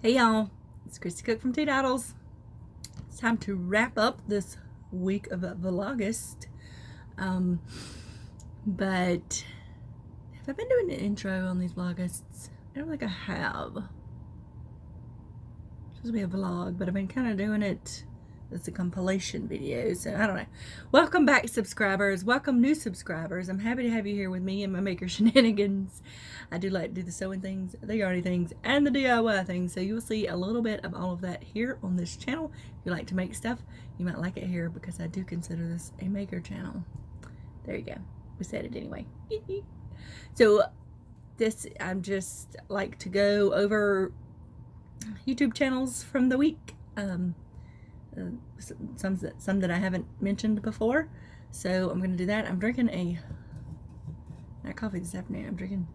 Hey y'all, it's Christy Cook from Teadoddles. It's time to wrap up this week of Vlogust. But have I been doing an intro on these Vlogusts? I don't think I have. It's supposed to be a vlog, but I've been kind of doing it as a compilation video, so I don't know. Welcome back, subscribers. Welcome, new subscribers. I'm happy to have you here with me and my maker shenanigans. I do like to do the sewing things, the yarny things, and the DIY things, so you'll see a little bit of all of that here on this channel. If you like to make stuff, you might like it here because I do consider this a maker channel. There you go. We said it anyway. So this, I'm just like to go over YouTube channels from the week. Some that I haven't mentioned before, so I'm gonna do that. I'm drinking not coffee this afternoon. I'm drinking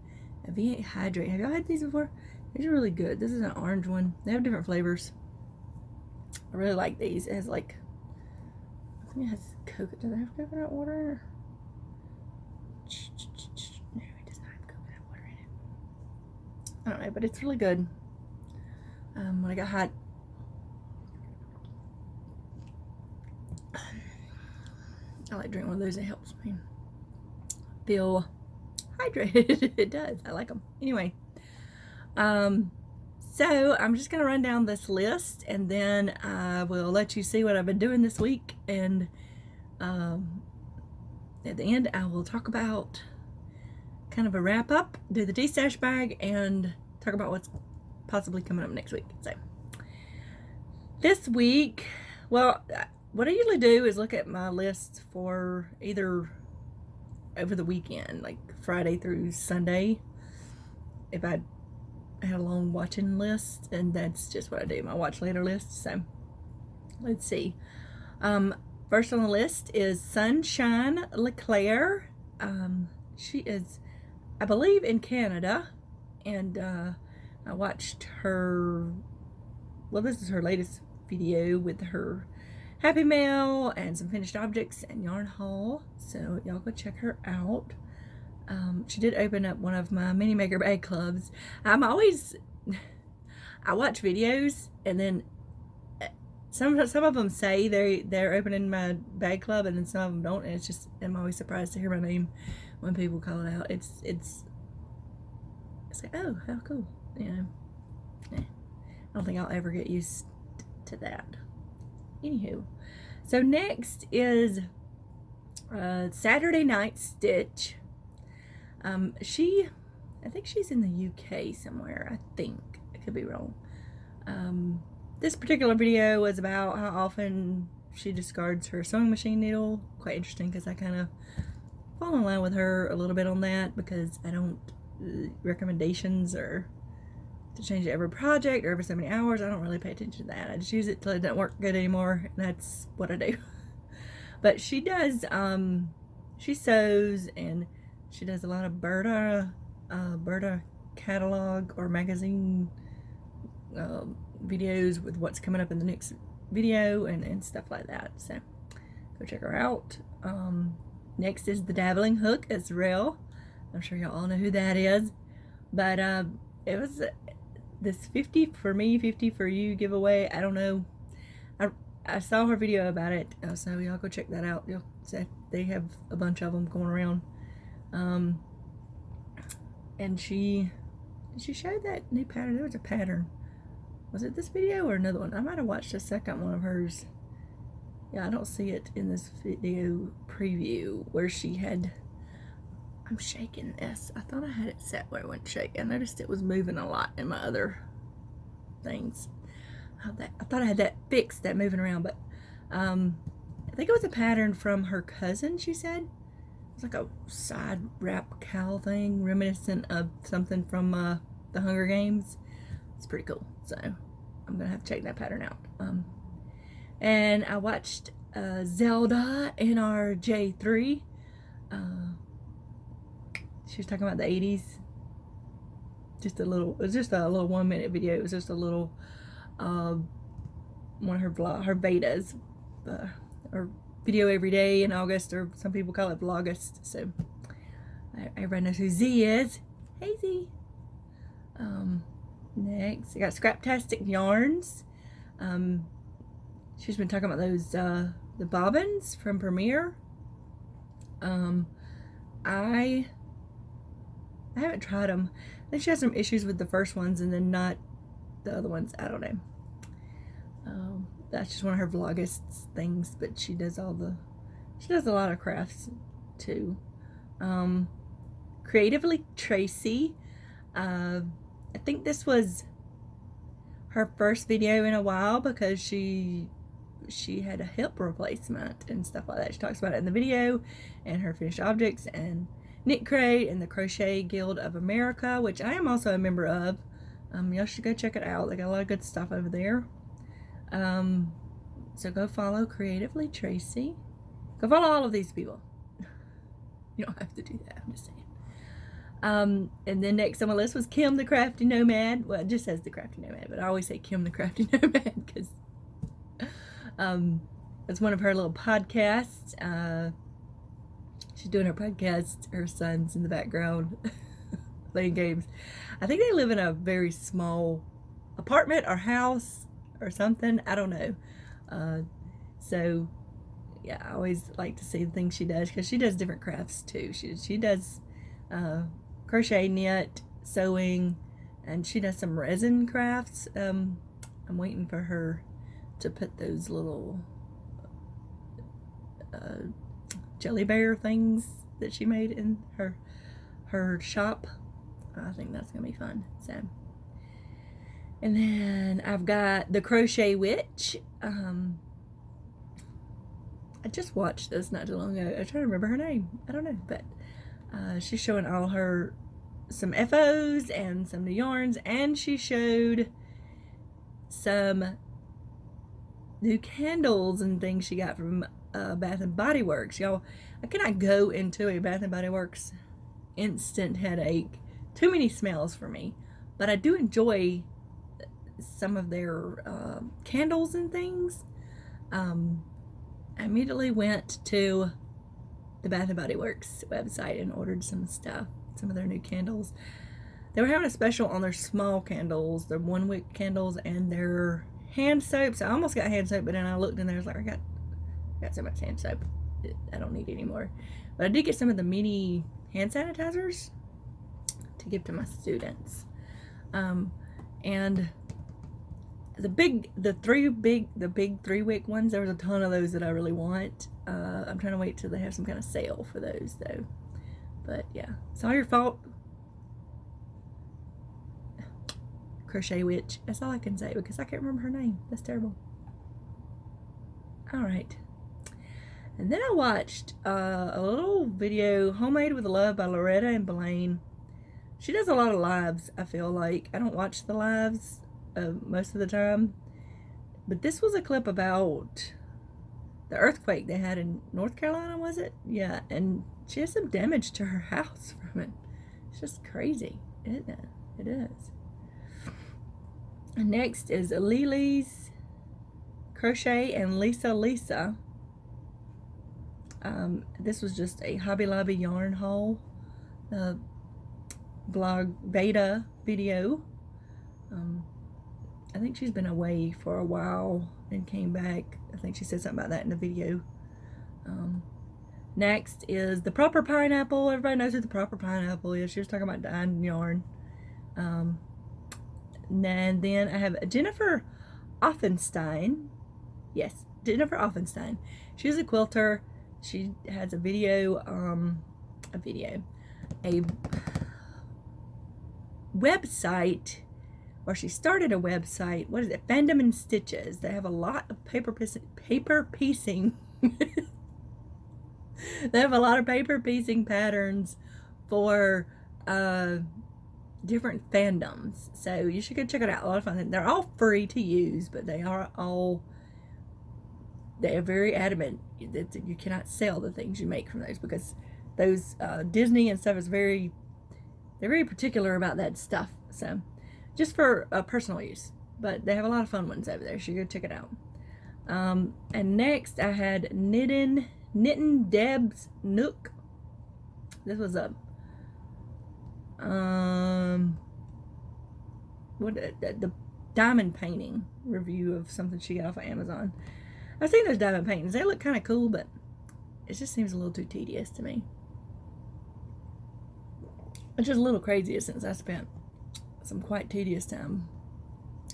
a V8 Hydrate. Have y'all had these before? These are really good. This is an orange one. They have different flavors. I really like these. It has like, I think it has coconut. Does it have coconut water in it? No, it does not have coconut water in it. I don't know, but it's really good. When I got hot, I like drinking one of those. It helps me feel hydrated. It does. I like them. Anyway, so I'm just gonna run down this list, and then I will let you see what I've been doing this week, and at the end I will talk about kind of a wrap up, do the DESTASH bag, and talk about what's possibly coming up next week. So this week, well, what I usually do is look at my list for either over the weekend, like Friday through Sunday, if I had a long watching list, and that's just what I do, my watch later list. So let's see. First on the list is Sunshine LeClaire. She is, I believe, in Canada, and I watched her, well, this is her latest video with her Happy Mail and some finished objects and yarn haul, so y'all go check her out. She did open up one of my mini maker bag clubs. I watch videos, and then some of them say they're opening my bag club, and then some of them don't, and it's just, I'm always surprised to hear my name when people call it out. It's like, oh, how cool, you know. I don't think I'll ever get used to that. Anywho, so next is Saturday Night Stitch. I think she's in the UK somewhere. I think, I could be wrong. This particular video was about how often she discards her sewing machine needle. Quite interesting, because I kind of fall in line with her a little bit on that, because I don't, recommendations or to change it every project or every so many hours, I don't really pay attention to that. I just use it till it doesn't work good anymore, and that's what I do. But she does, she sews, and she does a lot of Berta catalog or magazine videos with what's coming up in the next video and stuff like that. So go check her out. Next is the Dabbling Hook Israel. I'm sure y'all all know who that is, but it was this 50 for me, 50 for you giveaway. I don't know. I saw her video about it, so y'all go check that out. You'll see they have a bunch of them going around. And she showed that new pattern. There was a pattern. Was it this video or another one? I might have watched a second one of hers. Yeah, I don't see it in this video preview where she had. I'm shaking this. I thought I had it set where it wouldn't shake. I noticed it was moving a lot in my other things. I thought I had that fixed, that moving around, but I think it was a pattern from her cousin, she said. It's like a side wrap cowl thing, reminiscent of something from the Hunger Games. It's pretty cool, so I'm gonna have to check that pattern out. And I watched Zelda NRJ3. She was talking about the 80s. It was just a little 1 minute video. It was just a little, one of her betas, or video every day in August, or some people call it Vlogust. So everybody knows who Z is. Hey Z. Next, I got Scraptastic Yarns. She's been talking about those, the bobbins from Premiere. I haven't tried them. I think she has some issues with the first ones and then not the other ones. I don't know. That's just one of her Vlogust things, but she does a lot of crafts too. Creatively Tracy. I think this was her first video in a while because she had a hip replacement and stuff like that. She talks about it in the video, and her finished objects, and Knit Crate, and the Crochet Guild of America, which I am also a member of. Y'all should go check it out. They got a lot of good stuff over there. So go follow Creatively Tracy. Go follow all of these people. You don't have to do that, I'm just saying. And then next on my list was Kim the Crafty Nomad. Well, it just says the Crafty Nomad, but I always say Kim the Crafty Nomad because it's one of her little podcasts. She's doing her podcast. Her son's in the background playing games. I think they live in a very small apartment or house or something. I don't know. So yeah, I always like to see the things she does because she does different crafts too. She does crochet, knit, sewing, and she does some resin crafts. I'm waiting for her to put those little jelly bear things that she made in her shop. I think that's gonna be fun. So, and then I've got the Crochet Witch. I just watched this not too long ago. I'm trying to remember her name. I don't know, but she's showing all some FOs and some new yarns, and she showed some new candles and things she got from Bath and Body Works. Y'all, I cannot go into a Bath and Body Works instant headache. Too many smells for me, but I do enjoy some of their candles and things. I immediately went to the Bath and Body Works website and ordered some stuff, some of their new candles. They were having a special on their small candles, their 1 wick candles, and their hand soaps. I almost got hand soap, but then I looked in there, I was like, I got so much hand soap, I don't need any more. But I did get some of the mini hand sanitizers to give to my students. And the big 3 wick ones, there was a ton of those that I really want. I'm trying to wait till they have some kind of sale for those though. But yeah, it's all your fault, Crochet Witch. That's all I can say because I can't remember her name. That's terrible. Alright. And then I watched a little video, Homemade with Love by Loretta and Blaine. She does a lot of lives, I feel like. I don't watch the lives most of the time. But this was a clip about the earthquake they had in North Carolina, was it? Yeah, and she has some damage to her house from it. It's just crazy, isn't it? It is. And next is Lily's Crochet and Lisa. This was just a Hobby Lobby yarn haul blog beta video. I think she's been away for a while and came back. I think she said something about that in the video. Next is the Proper Pineapple. Everybody knows who the Proper Pineapple is. She was talking about dyeing yarn. And then I have Jennifer Offenstein. Yes, Jennifer Offenstein. She's a quilter. She has a video, a website, or she started a website. What is it? Fandom and Stitches. They have a lot of paper piecing. They have a lot of paper piecing patterns for different fandoms. So you should go check it out. A lot of fun. They're all free to use, but they are very adamant that you cannot sell the things you make from those, because those Disney and stuff is they're very particular about that stuff. So just for personal use, but they have a lot of fun ones over there, so you go check it out. And next I had Knitting Deb's Nook. This was a the diamond painting review of something she got off of Amazon. I've seen those diamond paintings. They look kind of cool, but it just seems a little too tedious to me. It's just a little crazy since I spent some quite tedious time.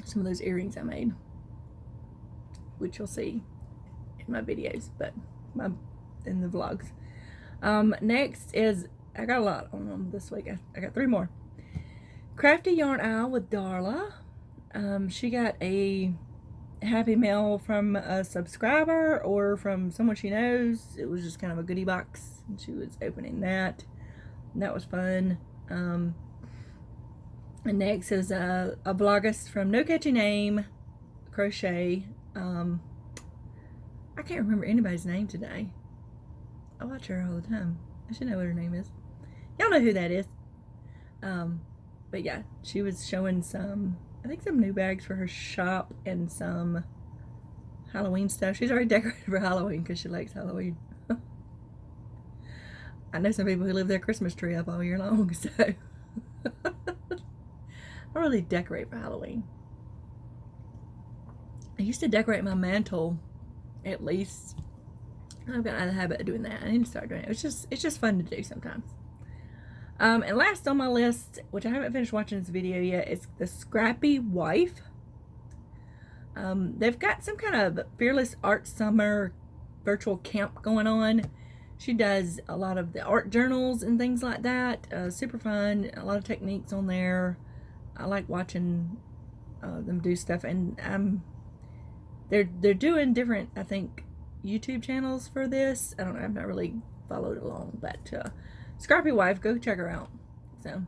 Some of those earrings I made, which you'll see in my videos, but in the vlogs. Next is, I got a lot on them this week. I got 3 more. Crafty Yarn Aisle with Darla. She got a Happy Mail from a subscriber or from someone she knows. It was just kind of a goodie box, and she was opening that. And that was fun. And next is a Vlogust from No Catchy Name Crochet. I can't remember anybody's name today. I watch her all the time. I should know what her name is. Y'all know who that is. But yeah, she was showing some, I think some new bags for her shop and some Halloween stuff. She's already decorated for Halloween because she likes Halloween. I know some people who leave their Christmas tree up all year long, so I don't really decorate for Halloween. I used to decorate my mantle at least. I've gotten out of the habit of doing that. I need to start doing it. It's just fun to do sometimes. And last on my list, which I haven't finished watching this video yet, is the Scrappy Wife. They've got some kind of Fearless Art Summer virtual camp going on. She does a lot of the art journals and things like that. Super fun. A lot of techniques on there. I like watching them do stuff. And they're doing different, I think, YouTube channels for this. I don't know. I've not really followed along, but Scrappy Wife, go check her out. So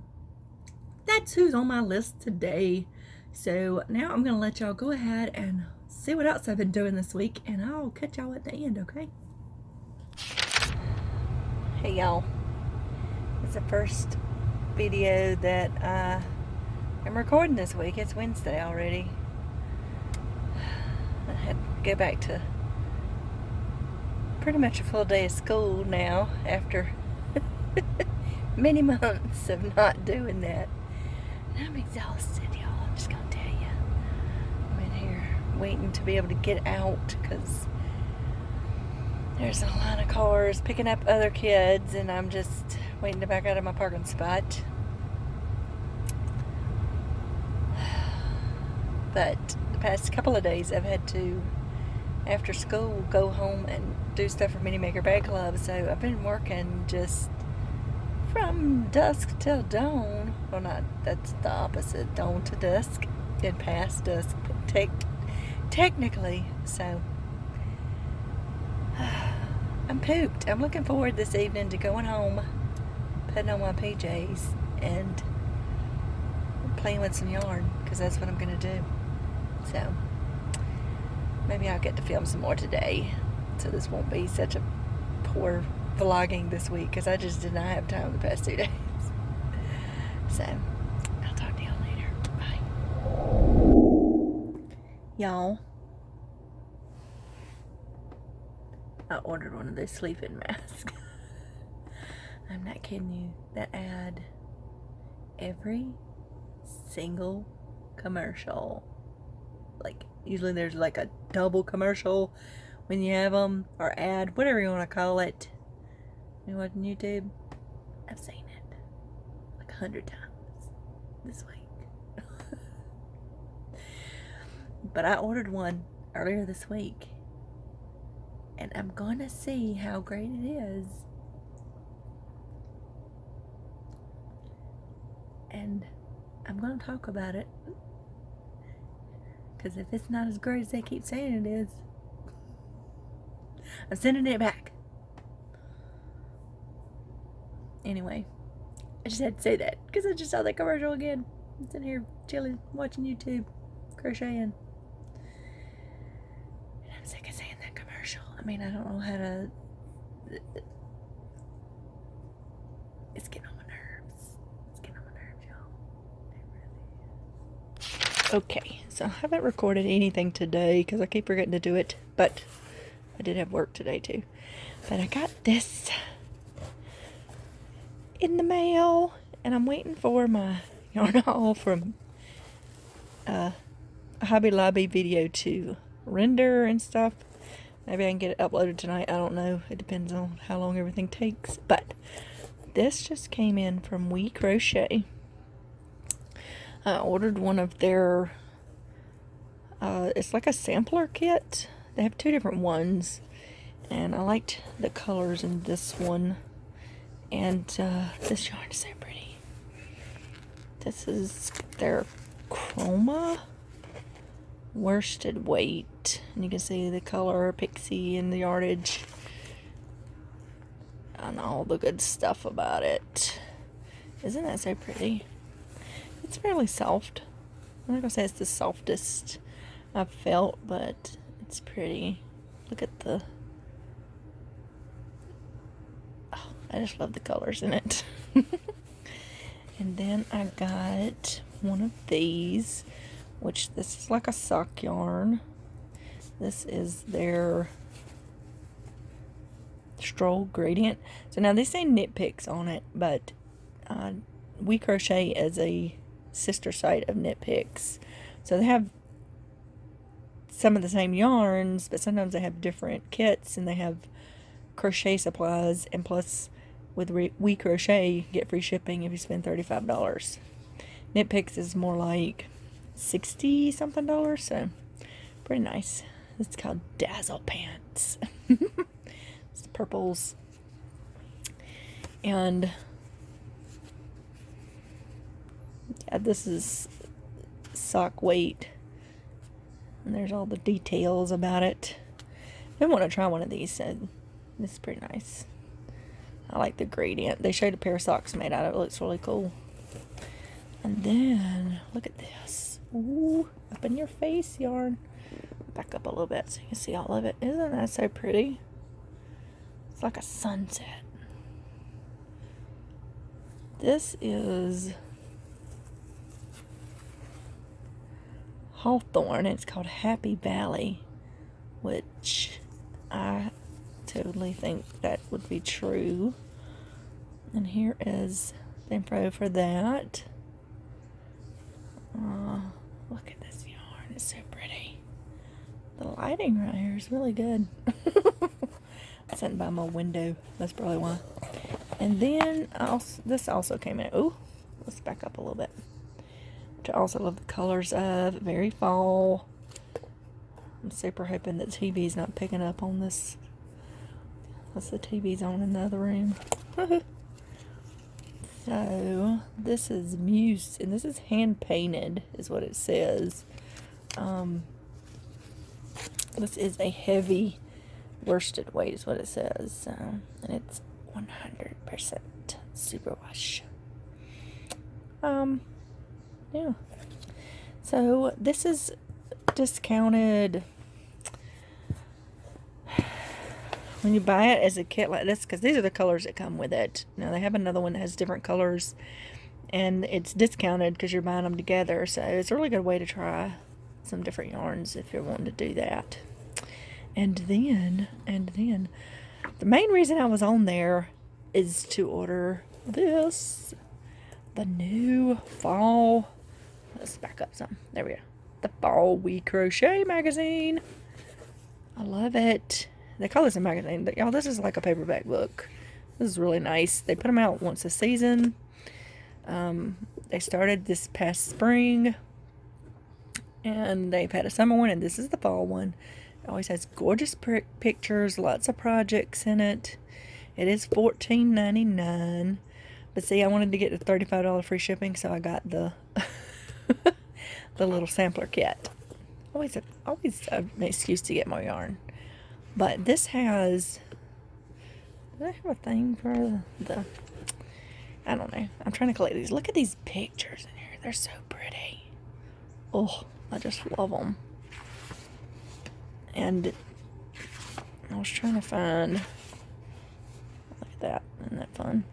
that's who's on my list today. So now I'm gonna let y'all go ahead and see what else I've been doing this week, and I'll catch y'all at the end. Okay. Hey y'all, it's the first video that I'm recording this week. It's Wednesday already. I had to go back to pretty much a full day of school now after many months of not doing that. And I'm exhausted, y'all. I'm just gonna tell you. I'm in here waiting to be able to get out because there's a line of cars picking up other kids, and I'm just waiting to back out of my parking spot. But the past couple of days I've had to, after school, go home and do stuff for Mini Maker Bag Club. So I've been working just from dusk till dawn. Well, not, that's the opposite, dawn to dusk and past dusk technically. So I'm pooped. I'm looking forward this evening to going home, putting on my PJs, and playing with some yarn, because that's what I'm going to do. So maybe I'll get to film some more today, so this won't be such a poor vlogging this week, because I just did not have time the past 2 days. So I'll talk to y'all later. Bye. Y'all, I ordered one of those sleeping masks. I'm not kidding you. That ad, every single commercial, like usually there's like a double commercial when you have them, or ad, whatever you want to call it. You watch on YouTube? I've seen it like 100 times this week. But I ordered one earlier this week, and I'm gonna see how great it is. And I'm gonna talk about it, because if it's not as great as they keep saying it is, I'm sending it back. Anyway, I just had to say that because I just saw that commercial again. I'm sitting here chilling, watching YouTube, crocheting. And I'm sick of saying that commercial. I mean, I don't know how to. It's getting on my nerves. It's getting on my nerves, y'all. It really is. Okay, so I haven't recorded anything today because I keep forgetting to do it, but I did have work today too. But I got this in the mail, and I'm waiting for my yarn haul from a Hobby Lobby video to render and stuff. Maybe I can get it uploaded tonight. I don't know. It depends on how long everything takes. But this just came in from We Crochet. I ordered one of their, it's like a sampler kit. They have 2 different ones. And I liked the colors in this one. And this yarn is so pretty. This is their Chroma worsted weight. And you can see the color, pixie, and the yardage. And all the good stuff about it. Isn't that so pretty? It's fairly soft. I'm not going to say it's the softest I've felt, but it's pretty. Look at the... Oh, I just love the colors in it. And then I got one of these, which this is like a sock yarn. This is their Stroll Gradient. So now they say Knit Picks on it, but We Crochet is a sister site of Knit Picks. So they have some of the same yarns, but sometimes they have different kits, and they have crochet supplies, and plus with We Crochet you get free shipping if you spend $35. Knit Picks is more like $60 something, so pretty nice. It's called Dazzle Pants. It's the purples. And yeah, this is sock weight, and there's all the details about it. I want to try one of these, so this is pretty nice. I like the gradient. They showed a pair of socks made out of it. It looks really cool. And then look at this. Ooh, up in your face yarn. Back up a little bit so you can see all of it. Isn't that so pretty? It's like a sunset. This is Hawthorne. It's called Happy Valley, which I totally think that would be true. And here is the info for that. Look at this yarn. It's so pretty. The lighting right here is really good. I'm sitting by my window. That's probably why. And then this also came in. Ooh, let's back up a little bit. Which I also love the colors of. Very fall. I'm super hoping that TV's not picking up on this. That's the TV's on in the other room. So this is Muse, and this is hand painted, is what it says. This is a heavy worsted weight, is what it says. And it's 100% superwash. Yeah. So this is discounted when you buy it as a kit like this, because these are the colors that come with it. Now they have another one that has different colors, and it's discounted because you're buying them together. So it's a really good way to try some different yarns if you're wanting to do that. And then the main reason I was on there is to order this, the new fall. Let's back up some. There we go. The Fall We Crochet magazine. I love it. They call this a magazine, but y'all, this is like a paperback book. This is really nice. They put them out once a season. They started this past spring, and they've had a summer one, and this is the fall one. It always has gorgeous pictures, lots of projects in it. It is $14.99, but see, I wanted to get the $35 free shipping, so I got the the little sampler kit. Always an excuse to get more yarn. But this has, does it have a thing for the, I don't know. I'm trying to collect these. Look at these pictures in here. They're so pretty. Oh, I just love them. And I was trying to find, look at that. Isn't that fun?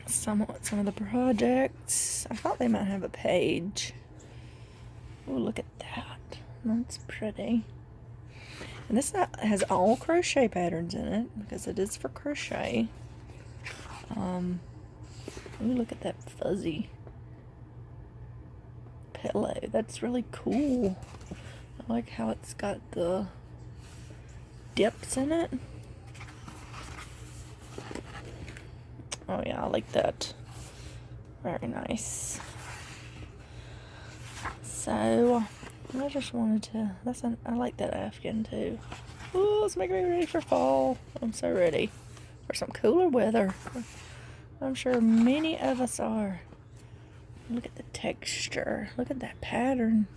Some of the projects. I thought they might have a page. Oh, look at that. That's pretty. And this has all crochet patterns in it, because it is for crochet. Ooh, look at that fuzzy. pillow. That's really cool. I like how it's got the dips in it. Oh yeah, I like that. Very nice. So I just wanted to, I like that Afghan too. Ooh, it's making me ready for fall. I'm so ready for some cooler weather. I'm sure many of us are. Look at the texture. Look at that pattern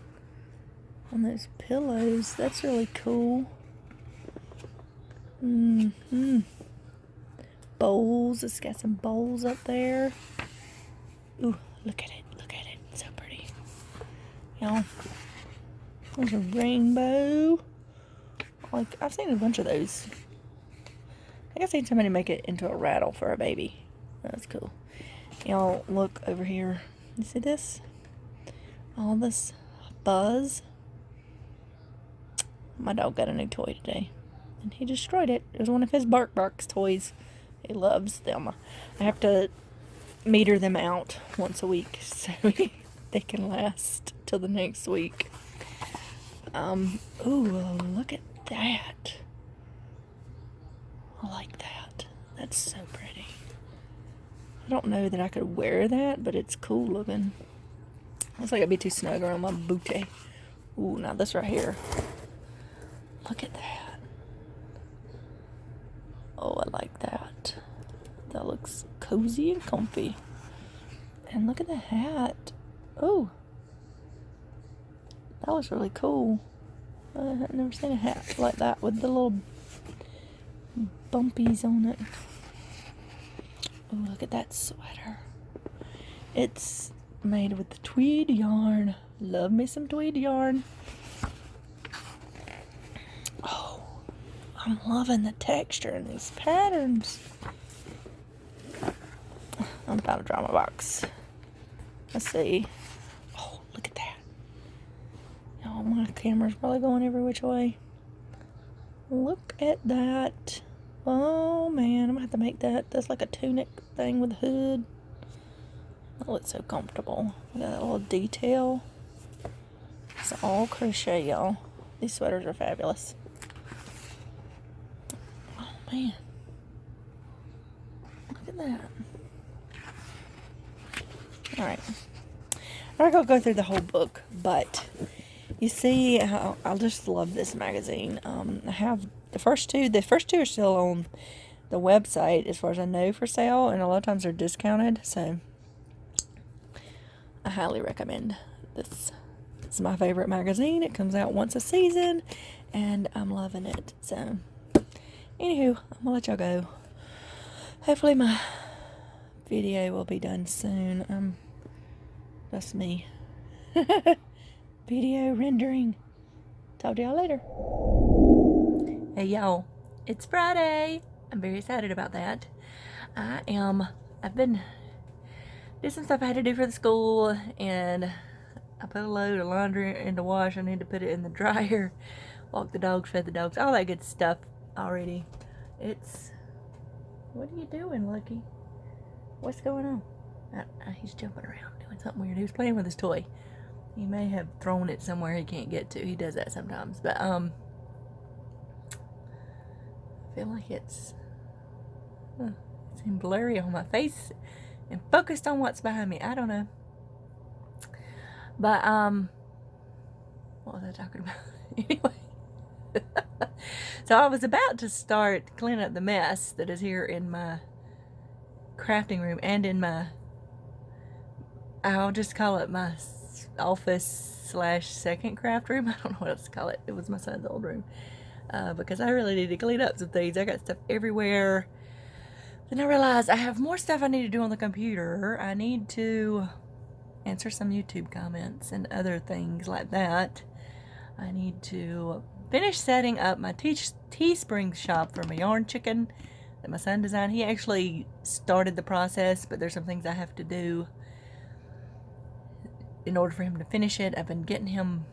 on those pillows. That's really cool. Bowls. It's got some bowls up there. Ooh, look at it. Look at it. It's so pretty. Y'all, there's a rainbow. Like, I've seen a bunch of those. I think I've seen somebody make it into a rattle for a baby. That's cool. Y'all, look over here. You see this? All this buzz. My dog got a new toy today, and he destroyed it. It was one of his Barks toys. He loves them. I have to meter them out once a week so they can last till the next week. Ooh, look at that. I like that. That's so pretty. I don't know that I could wear that, but it's cool looking. Looks like it'd be too snug around my booty. Ooh, now this right here. Look at that. Oh, I like that. That looks cozy and comfy. And look at the hat. Oh, that was really cool. I've never seen a hat like that with the little bumpies on it. Oh, look at that sweater. It's made with the tweed yarn. Love me some tweed yarn. Oh, I'm loving the texture in these patterns. I'm about to draw my box. Let's see. Oh, look at that. Oh, my camera's probably going every which way. Look at that. Oh man, I'm gonna have to make that. That's like a tunic thing with a hood. That looks so comfortable. Look at that little detail. It's all crochet, y'all. These sweaters are fabulous. Oh man. Look at that. Alright. I'm not gonna go through the whole book, but you see how I just love this magazine. I have the first two are still on the website as far as I know for sale, and a lot of times they're discounted, so I highly recommend this. It's my favorite magazine. It comes out once a season and I'm loving it. So anywho, I'm gonna let y'all go. Hopefully my video will be done soon. That's me. Video rendering. Talk to y'all later. Hey y'all, it's Friday. I'm very excited about that. I've been doing some stuff I had to do for the school, and I put a load of laundry in the wash. I need to put it in the dryer, walk the dogs, fed the dogs, all that good stuff already. What are you doing, Lucky? What's going on? He's jumping around doing something weird. He was playing with his toy. He may have thrown it somewhere he can't get to. He does that sometimes. But I feel like it's blurry on my face and focused on what's behind me. I don't know. But what was I talking about? Anyway. So I was about to start cleaning up the mess that is here in my crafting room and in my, I'll just call it my office / second craft room. I don't know what else to call it. It was my son's old room. Because I really need to clean up some things. I got stuff everywhere. Then I realized I have more stuff I need to do on the computer. I need to answer some YouTube comments and other things like that. I need to finish setting up my Teespring shop for my yarn chicken that my son designed. He actually started the process, but there's some things I have to do in order for him to finish it. I've been getting him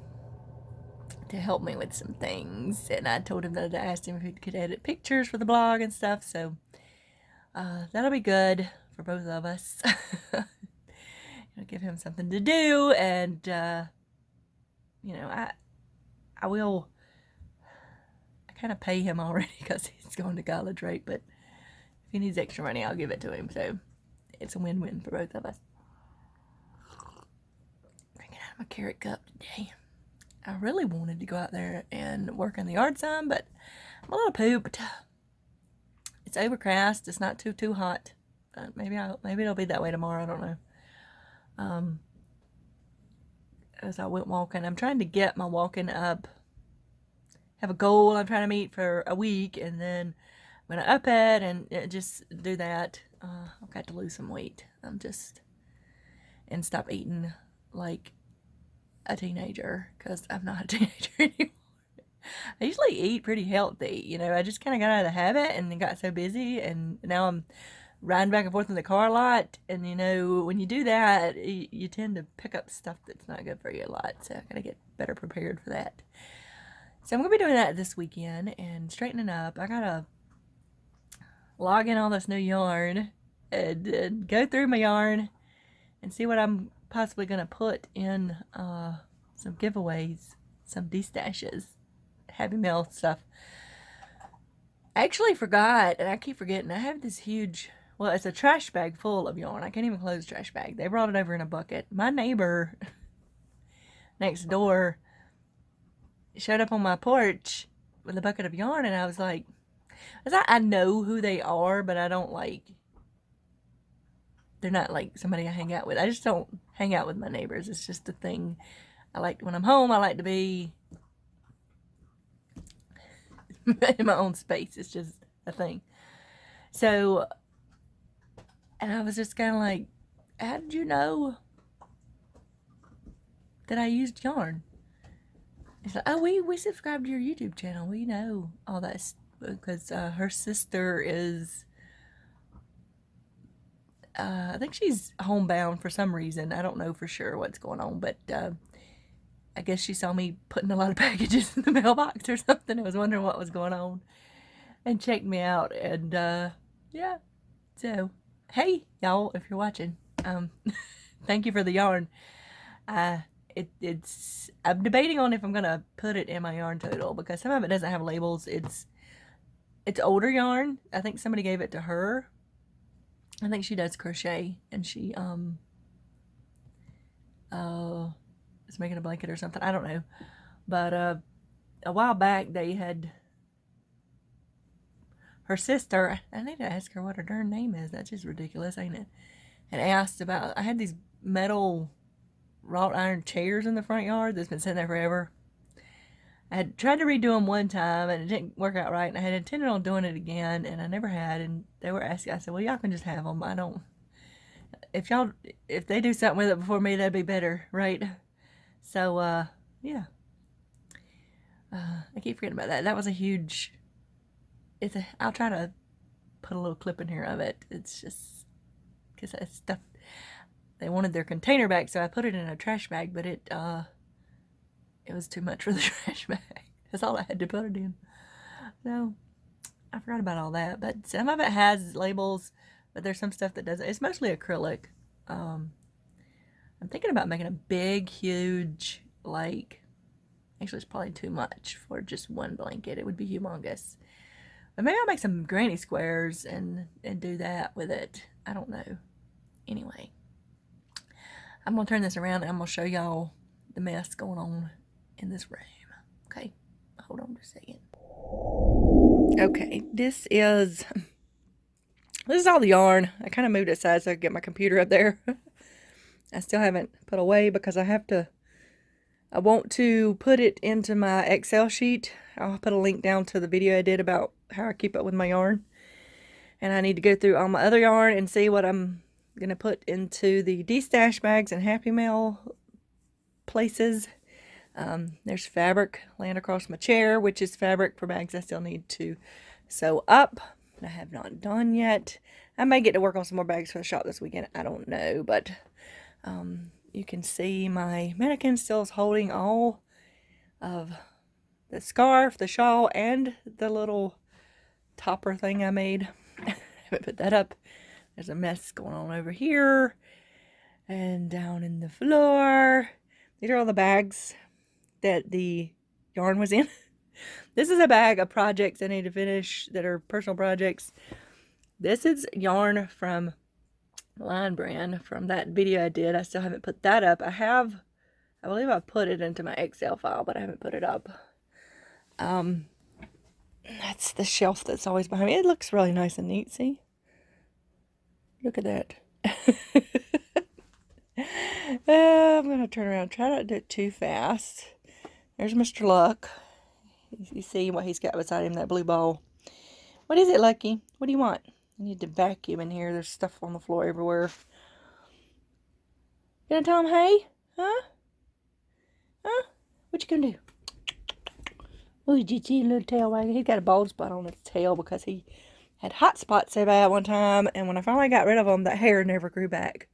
to help me with some things, and I told him that I asked him if he could edit pictures for the blog and stuff, so that'll be good for both of us. Gotta give him something to do, and you know, I will. I kind of pay him already because he's going to college, right? But if he needs extra money, I'll give it to him. So it's a win-win for both of us. Drinking out of my carrot cup today. I really wanted to go out there and work in the yard some, but I'm a little pooped. It's overcast. It's not too hot. Maybe it'll be that way tomorrow. I don't know. As I went walking, I'm trying to get my walking up. Have a goal I'm trying to meet for a week, and then I'm gonna up it and just do that. I've got to lose some weight. And stop eating like a teenager, because I'm not a teenager anymore. I usually eat pretty healthy, you know. I just kind of got out of the habit and then got so busy, and now I'm riding back and forth in the car a lot, and you know, when you do that, you tend to pick up stuff that's not good for you a lot, so I gotta get better prepared for that. So I'm gonna be doing that this weekend and straightening up. I gotta log in all this new yarn and go through my yarn and see what I'm possibly gonna put in some giveaways, some destashes, Happy Mail stuff. I actually forgot, and I keep forgetting, I have this huge, well, it's a trash bag full of yarn. I can't even close the trash bag. They brought it over in a bucket. My neighbor next door showed up on my porch with a bucket of yarn, and I was like, I know who they are, but I don't like, they're not like somebody I hang out with. I just don't hang out with my neighbors. It's just a thing. I like, when I'm home, I like to be in my own space. It's just a thing. So, and I was just kind of like, how did you know that I used yarn? It's like, oh, we subscribe to your YouTube channel. We know all that, because her sister is, I think she's homebound for some reason. I don't know for sure what's going on, but I guess she saw me putting a lot of packages in the mailbox or something. I was wondering what was going on and checked me out. And yeah, so hey, y'all, if you're watching, thank you for the yarn. I'm debating on if I'm gonna put it in my yarn total, because some of it doesn't have labels. It's older yarn. I think somebody gave it to her. I think she does crochet, and she is making a blanket or something. I don't know. But a while back they had, her sister, I need to ask her what her darn name is. That's just ridiculous, ain't it? And asked about, I had these metal wrought iron chairs in the front yard that's been sitting there forever. I had tried to redo them one time, and it didn't work out right, and I had intended on doing it again, and I never had, and they were asking, I said, well, y'all can just have them. I don't, if they do something with it before me, that'd be better, right? So, yeah. I keep forgetting about that. That was a huge, I'll try to put a little clip in here of it. It's just, because that stuff, they wanted their container back, so I put it in a trash bag, but it was too much for the trash bag. That's all I had to put it in. So, I forgot about all that. But some of it has labels, but there's some stuff that doesn't. It's mostly acrylic. I'm thinking about making a big, huge, like, actually it's probably too much for just one blanket. It would be humongous. But maybe I'll make some granny squares and do that with it. I don't know. Anyway, I'm going to turn this around and I'm going to show y'all the mess going on in this room. Okay, hold on just a second. Okay, this is all the yarn. I kind of moved it aside so I could get my computer up there. I still haven't put away because I want to put it into my Excel sheet. I'll put a link down to the video I did about how I keep up with my yarn. And I need to go through all my other yarn and see what I'm going to put into the DESTASH bags and Happy Mail places. There's fabric laying across my chair, which is fabric for bags I still need to sew up. I have not done yet. I may get to work on some more bags for the shop this weekend. I don't know, but you can see my mannequin still is holding all of the scarf, the shawl, and the little topper thing I made. I haven't put that up. There's a mess going on over here. And down in the floor. These are all the bags that the yarn was in. This is a bag of projects I need to finish that are personal projects. This is yarn from Line Brand from that video I did. I still haven't put that up. I believe I put it into my Excel file, but I haven't put it up. That's the shelf that's always behind me. It looks really nice and neat, see? Look at that. I'm going to turn around. Try not to do it too fast. There's Mr. Luck. You see what he's got beside him, that blue ball. What is it, Lucky? What do you want? I need to vacuum in here. There's stuff on the floor everywhere. You gonna tell him hey? Huh? Huh? What you gonna do? Oh, did you see a little tail wagging? He's got a bald spot on his tail because he had hot spots so bad one time. And when I finally got rid of them, that hair never grew back.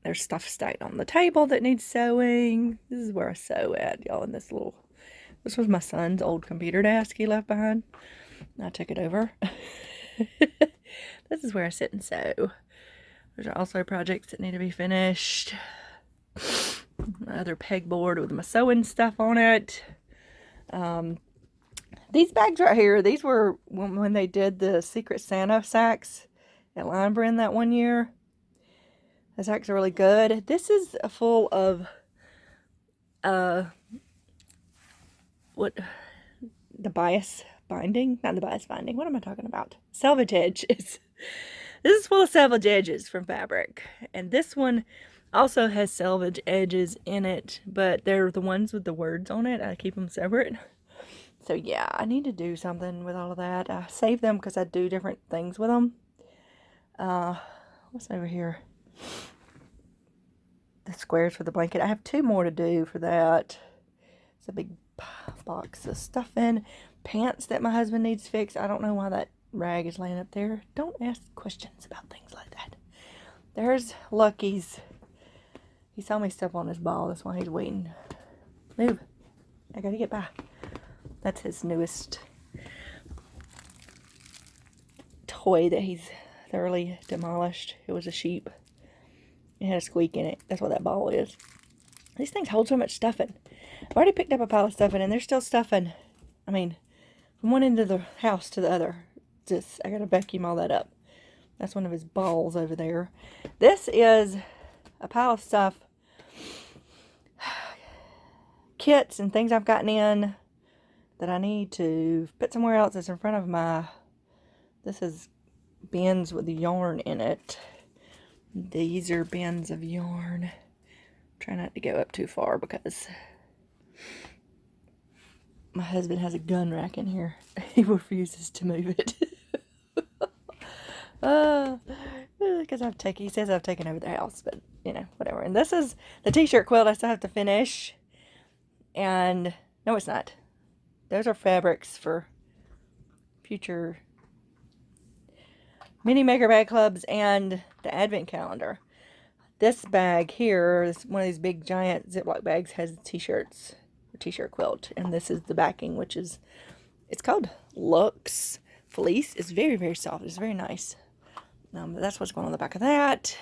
There's stuff stacked on the table that needs sewing. This is where I sew at, y'all, in this little... This was my son's old computer desk he left behind. I took it over. This is where I sit and sew. There's also projects that need to be finished. My other pegboard with my sewing stuff on it. These bags right here, these were when they did the Secret Santa sacks at Line Brand that one year. The sacks are really good. This is full of what the bias binding, not the bias binding. What am I talking about? Selvage edges. This is full of selvage edges from fabric, and this one also has selvage edges in it, but they're the ones with the words on it. I keep them separate. So yeah, I need to do something with all of that. I save them because I do different things with them. What's over here? The squares for the blanket. I have 2 more to do for that. It's a big box of stuff in. Pants that my husband needs fixed. I don't know why that rag is laying up there. Don't ask questions about things like that. There's Lucky's. He saw me step on his ball. That's why he's waiting. Move. I gotta get by. That's his newest toy that he's thoroughly demolished. It was a sheep. It had a squeak in it. That's what that ball is. These things hold so much stuffing. I've already picked up a pile of stuffing, and they're still stuffing. I mean, from one end of the house to the other. I gotta vacuum all that up. That's one of his balls over there. This is a pile of stuff. Kits and things I've gotten in that I need to put somewhere else. It's in front of my... This is bins with the yarn in it. These are bins of yarn. Try not to go up too far because my husband has a gun rack in here. He refuses to move it. Because he says I've taken over the house, but you know, whatever. And this is the t-shirt quilt I still have to finish. And no, it's not. Those are fabrics for future mini maker bag clubs and the advent calendar. This bag here is one of these big giant Ziploc bags, has t-shirts, a t-shirt quilt, and this is the backing, which is, it's called Luxe Fleece. It's very, very soft. It's very nice. That's what's going on the back of that.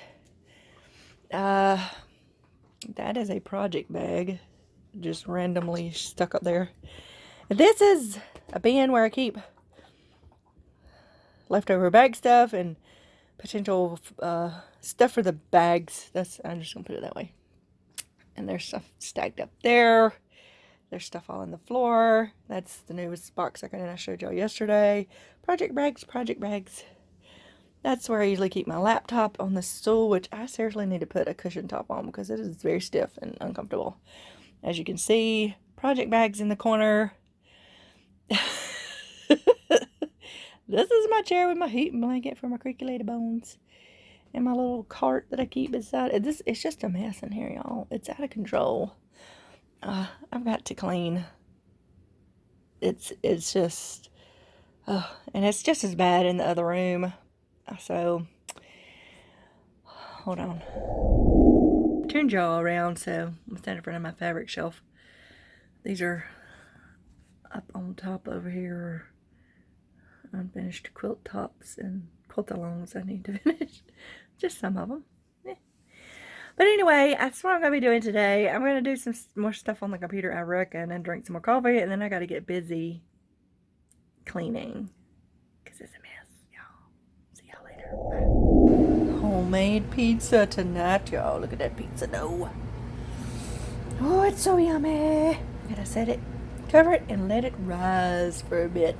That is a project bag, just randomly stuck up there. This is a bin where I keep leftover bag stuff and potential stuff for the bags. I'm just gonna put it that way. And there's stuff stacked up there. There's stuff all on the floor. That's the newest box I got in. I showed y'all yesterday. Project bags, project bags. That's where I usually keep my laptop on the stool, which I seriously need to put a cushion top on because it is very stiff and uncomfortable. As you can see, project bags in the corner. This is my chair with my heating blanket for my creaky lady bones. And my little cart that I keep beside it. It's just a mess in here, y'all. It's out of control. I've got to clean. It's just... and it's just as bad in the other room. So, hold on. I turned y'all around, so I'm standing in front of my fabric shelf. These are up on top over here. Unfinished quilt tops and quilt alongs I need to finish. Just some of them. But anyway, that's what I'm going to be doing today. I'm going to do some more stuff on the computer, I reckon, and drink some more coffee. And then I got to get busy cleaning because it's a mess, y'all. See y'all later. Homemade pizza tonight, y'all. Look at that pizza dough. Oh, it's so yummy. Gotta set it, cover it, and let it rise for a bit.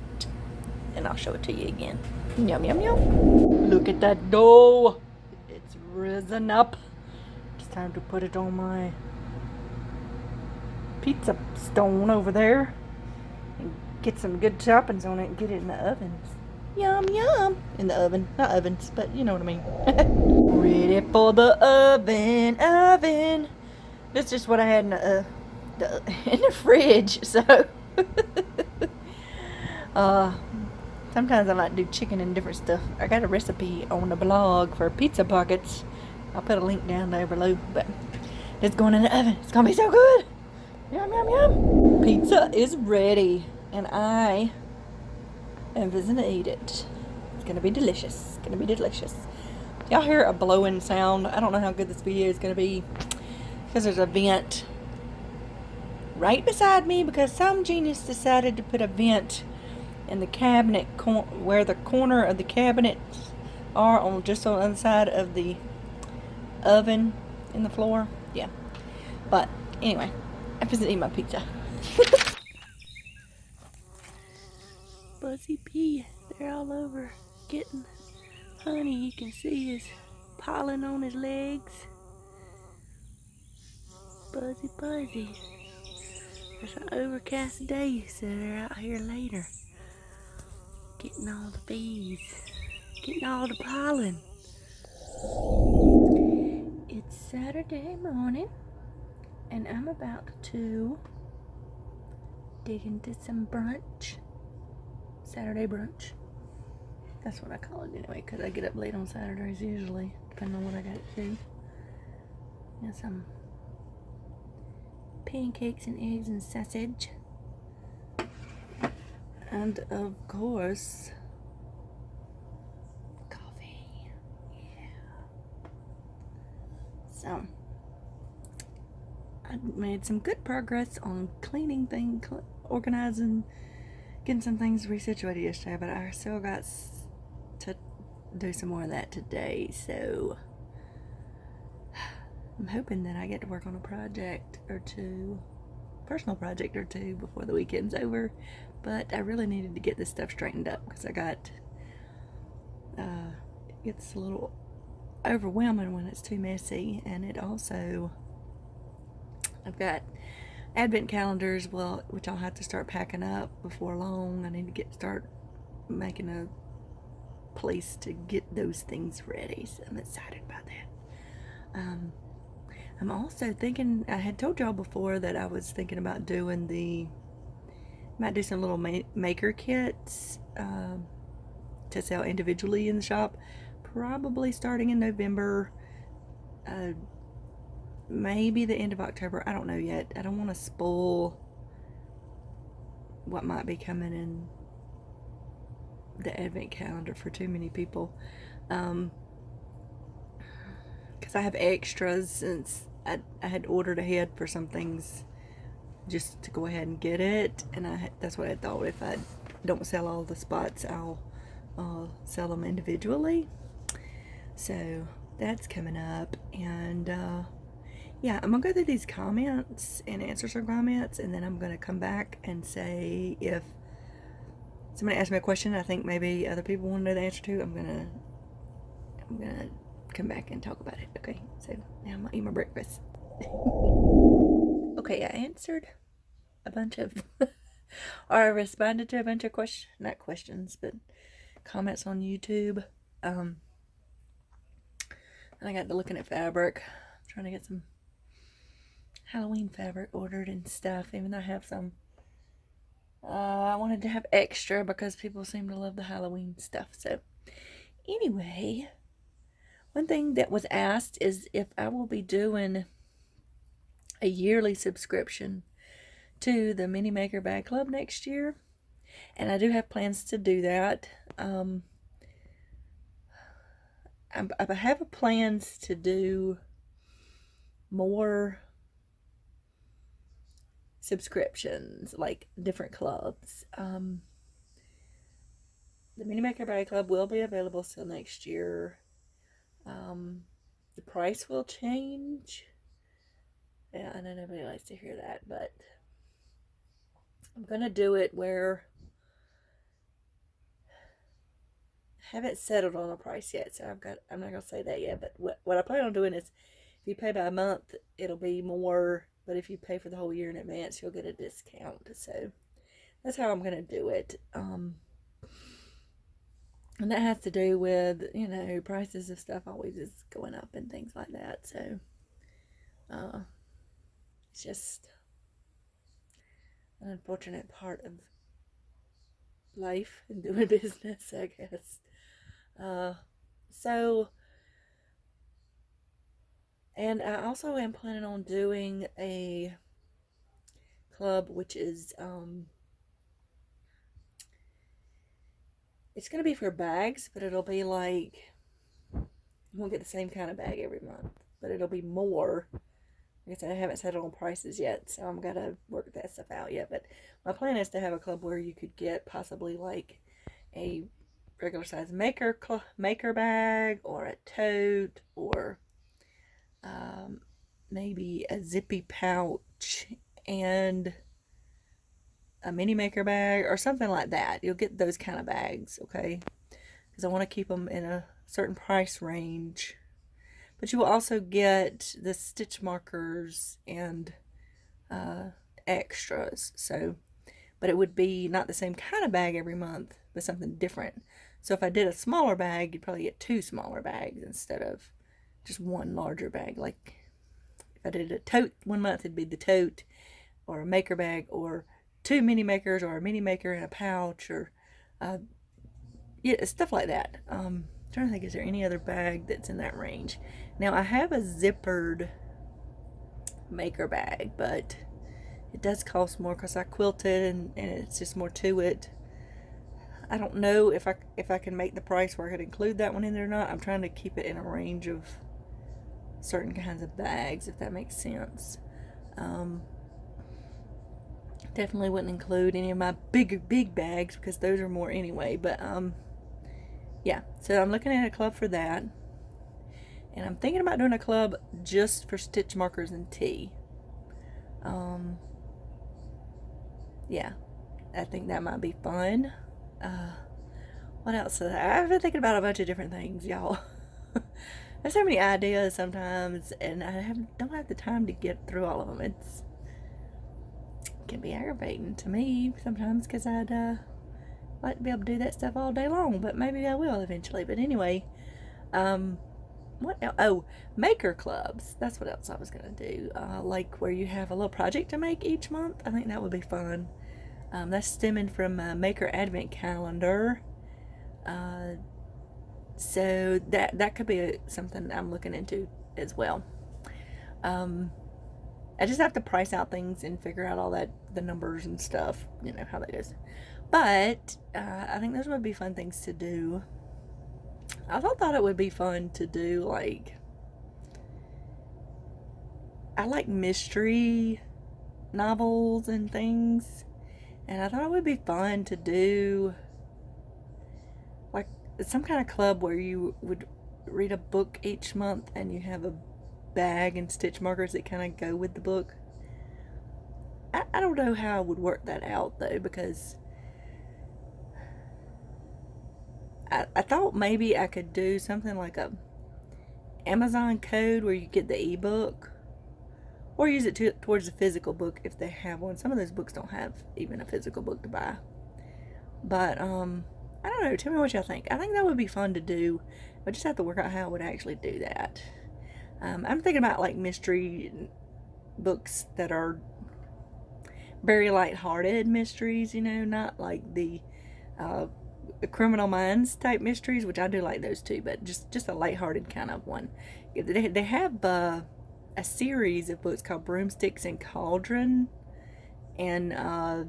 And I'll show it to you again. Yum, yum, yum. Look at that dough. It's risen up. It's time to put it on my pizza stone over there. And get some good toppings on it and get it in the ovens. Yum, yum. In the oven. Not ovens, but you know what I mean. Ready for the oven. This is just what I had in the fridge, so sometimes I like to do chicken and different stuff. I got a recipe on the blog for pizza pockets. I'll put a link down there below, but it's going in the oven. It's gonna be so good. Yum, yum, yum. Pizza is ready, and I am visiting to eat it. It's gonna be delicious. It's gonna be delicious. Y'all hear a blowing sound? I don't know how good this video is gonna be because there's a vent right beside me because some genius decided to put a vent in the cabinet where the corner of the cabinets are on just on the other side of the oven in the floor. Yeah. But anyway, I'm just eating my pizza. Buzzy Bee, they're all over getting honey. You can see his pollen on his legs. Buzzy. It's an overcast day, so they're out here later. Getting all the bees. Getting all the pollen. It's Saturday morning, and I'm about to dig into some brunch. Saturday brunch. That's what I call it anyway, because I get up late on Saturdays usually, depending on what I got to do. Got some pancakes and eggs and sausage. And of course, coffee. Yeah. So, I made some good progress on cleaning things, organizing, getting some things resituated yesterday, but I still got to do some more of that today, so I'm hoping that I get to work on a project or two, personal project or two before the weekend's over. But I really needed to get this stuff straightened up because I got, it gets a little overwhelming when it's too messy. And it also, I've got advent calendars, which I'll have to start packing up before long. I need to start making a place to get those things ready, so I'm excited about that. I'm also thinking, I had told y'all before that I was thinking about might do some little maker kits to sell individually in the shop, probably starting in November, maybe the end of October. I don't know yet. I don't want to spoil what might be coming in the advent calendar for too many people, because I have extras since I had ordered ahead for some things just to go ahead and get it, and that's what I thought. If I don't sell all the spots, I'll sell them individually. So that's coming up, and yeah, I'm gonna go through these comments and answer some comments, and then I'm gonna come back and say if somebody asked me a question I think maybe other people want to know the answer to, I'm gonna come back and talk about it. Okay, so now I'm gonna eat my breakfast. Okay, I answered a bunch of or I responded to a bunch of not questions, but comments on YouTube. And I got to looking at fabric, trying to get some Halloween fabric ordered and stuff, even though I have some. I wanted to have extra because people seem to love the Halloween stuff. So anyway, one thing that was asked is if I will be doing a yearly subscription to the Mini Maker Bag Club next year, and I do have plans to do that. I have plans to do more subscriptions, like different clubs. The Mini Maker Bag Club will be available still next year. The price will change. Yeah, I know nobody likes to hear that, but I'm gonna do it where I haven't settled on a price yet, so I'm not gonna say that yet. But what I plan on doing is, if you pay by a month, it'll be more. But if you pay for the whole year in advance, you'll get a discount. So that's how I'm gonna do it. And that has to do with, prices of stuff always is going up and things like that. So it's just an unfortunate part of life and doing business, I guess. And I also am planning on doing a club, which is, it's going to be for bags, but it'll be like, you won't get the same kind of bag every month, but it'll be more. Like I said, I haven't settled on prices yet, so I'm going to work that stuff out yet. But my plan is to have a club where you could get possibly like a regular size maker bag, or a tote, or maybe a zippy pouch and a mini maker bag or something like that. You'll get those kind of bags, okay? Because I want to keep them in a certain price range. But you will also get the stitch markers and extras. So, but it would be not the same kind of bag every month, but something different. So if I did a smaller bag, you'd probably get 2 smaller bags instead of just 1 larger bag. Like if I did a tote one month, it'd be the tote, or a maker bag, or 2 mini makers, or a mini maker and a pouch, or yeah, stuff like that. I'm trying to think, is there any other bag that's in that range? Now I have a zippered maker bag, but it does cost more because I quilted, and it's just more to it. I don't know if I can make the price where I could include that one in there or not. I'm trying to keep it in a range of certain kinds of bags, if that makes sense. Definitely wouldn't include any of my big bags because those are more anyway. But yeah, so I'm looking at a club for that, and I'm thinking about doing a club just for stitch markers and tea. Yeah, I think that might be fun. What else? I've been thinking about a bunch of different things, y'all. There's so many ideas sometimes, and I don't have the time to get through all of them. It can be aggravating to me sometimes because I'd like to be able to do that stuff all day long, but maybe I will eventually. But anyway, what else? Oh, maker clubs. That's what else I was gonna do. Like where you have a little project to make each month. I think that would be fun. That's stemming from Maker Advent Calendar. So that could be something I'm looking into as well. I just have to price out things and figure out all that, the numbers and stuff, how that is. But I think those would be fun things to do. I also thought it would be fun to do, like, I like mystery novels and things, and I thought it would be fun to do like some kind of club where you would read a book each month and you have a bag and stitch markers that kind of go with the book. I don't know how I would work that out though, because I thought maybe I could do something like a Amazon code where you get the ebook, or use it towards the physical book if they have one. Some of those books don't have even a physical book to buy. But I don't know. Tell me what y'all think. I think that would be fun to do. I just have to work out how I would actually do that. I'm thinking about like mystery books that are very light-hearted mysteries, not like the Criminal Minds type mysteries, which I do like those too, but just a light-hearted kind of one. They have a series of books called Broomsticks and Cauldron, and that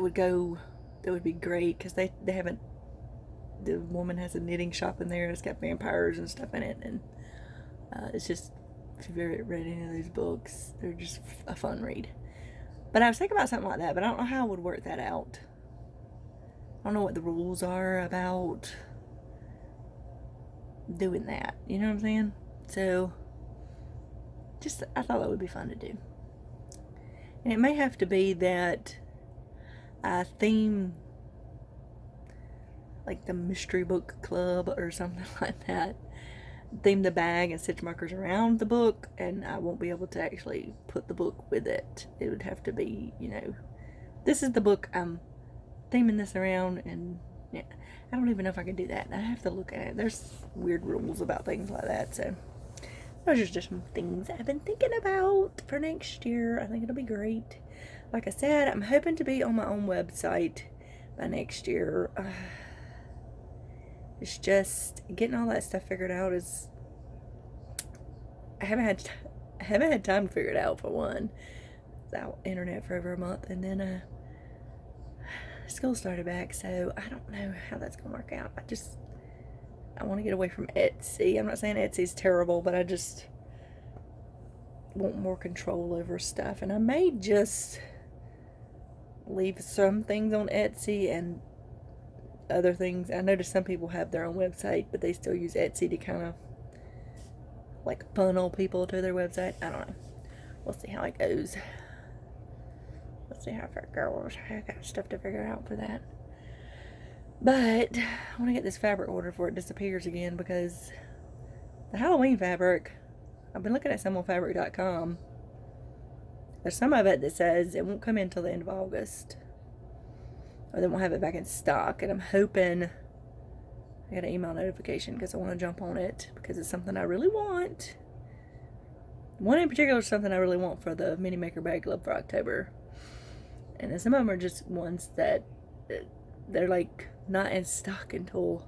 would be great because they haven't. The woman has a knitting shop in there. It's got vampires and stuff in it, and It's just, if you've ever read any of those books, they're just a fun read. But I was thinking about something like that, but I don't know how I would work that out. I don't know what the rules are about doing that. You know what I'm saying? So, just, I thought that would be fun to do. And it may have to be that I theme, like the mystery book club or something like that. Theme the bag and stitch markers around the book, and I won't be able to actually put the book with it. It would have to be, you know, this is the book I'm theming this around, and yeah, I don't even know if I can do that. I have to look at it. There's weird rules about things like that, so those are just some things I've been thinking about for next year. I think it'll be great. Like I said, I'm hoping to be on my own website by next year. It's just getting all that stuff figured out is, I haven't had time to figure it out, for one. Without internet for over a month, and then school started back, so I don't know how that's gonna work out. I want to get away from Etsy. I'm not saying Etsy's terrible, but I just want more control over stuff, and I may just leave some things on Etsy and other things. I noticed some people have their own website, but they still use Etsy to kind of like funnel people to their website. I don't know. We'll see how it goes. Let's see how it goes. I got stuff to figure out for that. But I want to get this fabric ordered before it disappears again, because the Halloween fabric, I've been looking at some on fabric.com. There's some of it that says it won't come in until the end of August, or they won't have it back in stock, and I'm hoping I get an email notification, because I want to jump on it, because it's something I really want. One in particular is something I really want for the Mini Maker Bag Club for October. And then some of them are just ones that they're like not in stock until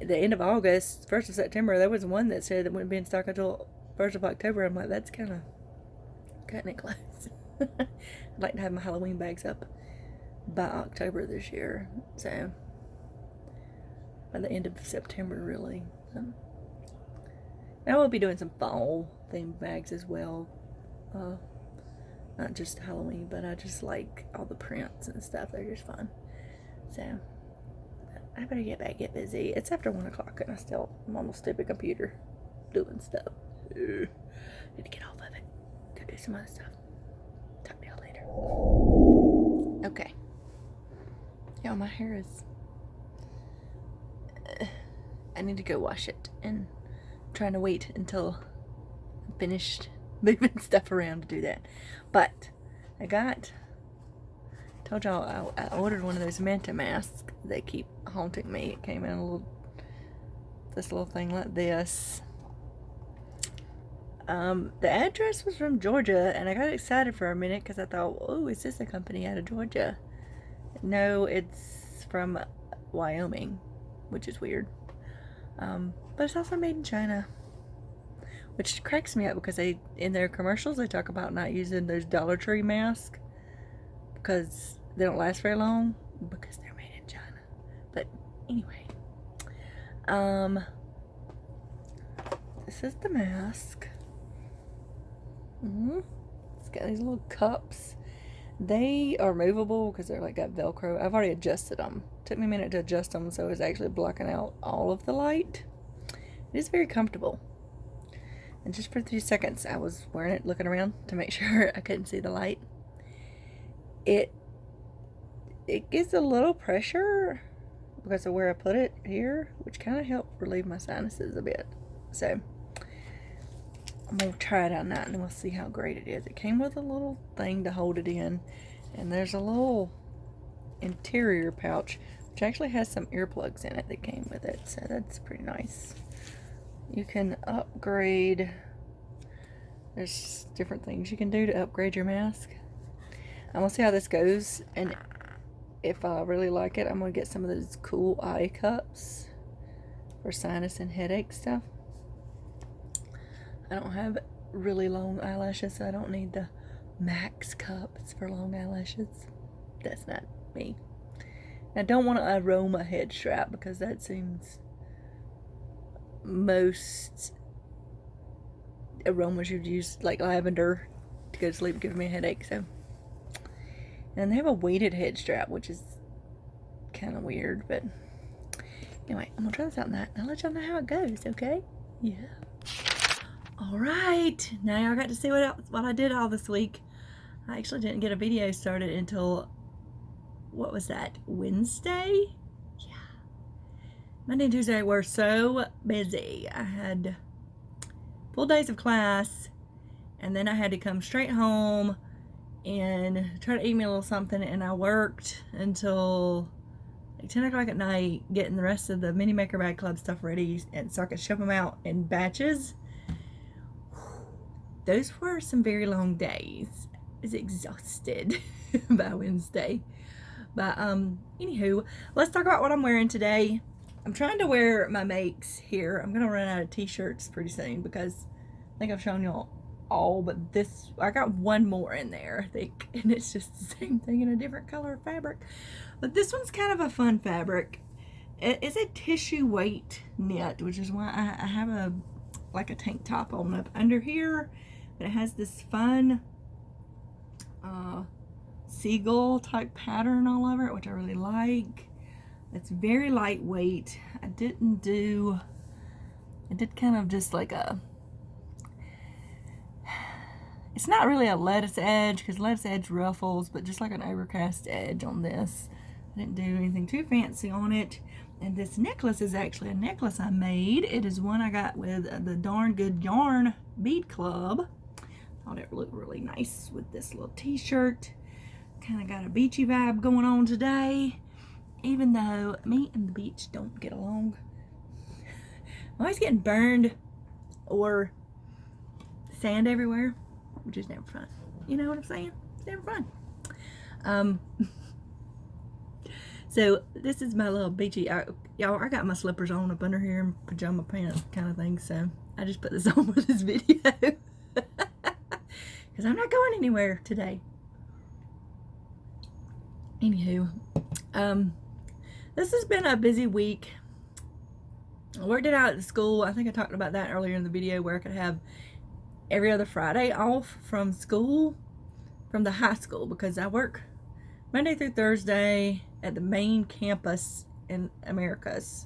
the end of August, 1st of September. There was one that said it wouldn't be in stock until 1st of October. I'm like, that's kind of cutting it close. I'd like to have my Halloween bags up by October this year, so by the end of September, really. Now we'll be doing some fall themed bags as well, not just Halloween, but I just like all the prints and stuff. They're just fun. So I better get busy. It's after 1 o'clock and I'm on the stupid computer doing stuff. Need to get off of it, go do some other stuff. Talk to y'all later. Okay. Yeah, my hair is, I need to go wash it, and I'm trying to wait until I'm finished moving stuff around to do that. But I told y'all I ordered one of those Manta masks that keep haunting me. It came in this little thing like this. The address was from Georgia, and I got excited for a minute because I thought, oh, is this a company out of Georgia? No, it's from Wyoming, which is weird. But it's also made in China, which cracks me up, because in their commercials they talk about not using those Dollar Tree masks because they don't last very long because they're made in China. But anyway, this is the mask. It's got these little cups. They are movable because they're like got Velcro. I've already adjusted them. Took me a minute to adjust them so it's actually blocking out all of the light. It is very comfortable. And just for a few seconds I was wearing it, looking around to make sure I couldn't see the light. It gives a little pressure because of where I put it here, which kind of helped relieve my sinuses a bit. So I'm going to try it out night and we'll see how great it is. It came with a little thing to hold it in, and there's a little interior pouch which actually has some earplugs in it that came with it, so that's pretty nice. You can upgrade. There's different things you can do to upgrade your mask. I'm going to see how this goes, and if I really like it, I'm going to get some of those cool eye cups for sinus and headache stuff. I don't have really long eyelashes, so I don't need the max cups for long eyelashes. That's not me. I don't want an aroma head strap because that seems most aromas you've used, like lavender, to go to sleep, giving me a headache. So, and they have a weighted head strap, which is kind of weird, but anyway, I'm gonna try this out and I'll let y'all know how it goes. Okay? Yeah. All right, now y'all got to see what I did all this week. I actually didn't get a video started until, what was that, Wednesday? Yeah. Monday and Tuesday were so busy. I had full days of class, and then I had to come straight home and try to eat me a little something, and I worked until like 10 o'clock at night getting the rest of the Mini Maker Bag Club stuff ready, and so I could ship them out in batches. Those were some very long days. I was exhausted by Wednesday. But anywho, let's talk about what I'm wearing today. I'm trying to wear my makes here. I'm gonna run out of t-shirts pretty soon because I think I've shown y'all all, but this, I got one more in there, I think, and it's just the same thing in a different color of fabric. But this one's kind of a fun fabric. It's a tissue weight knit, which is why I have like a tank top on up under here, but it has this fun seagull type pattern all over it, which I really like. It's very lightweight. I did kind of just like it's not really a lettuce edge, because lettuce edge ruffles, but just like an overcast edge on this. I didn't do anything too fancy on it. And this necklace is actually a necklace I made. It is one I got with the Darn Good Yarn Bead Club. Thought it looked really nice with this little t-shirt. Kind of got a beachy vibe going on today, even though me and the beach don't get along. I'm always getting burned or sand everywhere, which is never fun. You know what I'm saying? It's never fun. So this is my little beachy. Y'all, I got my slippers on up under here and pajama pants kind of thing. So I just put this on for this video because I'm not going anywhere today. Anywho, this has been a busy week. I worked it out at school. I think I talked about that earlier in the video, where I could have every other Friday off from school, from the high school, because I work Monday through Thursday at the main campus in Americas,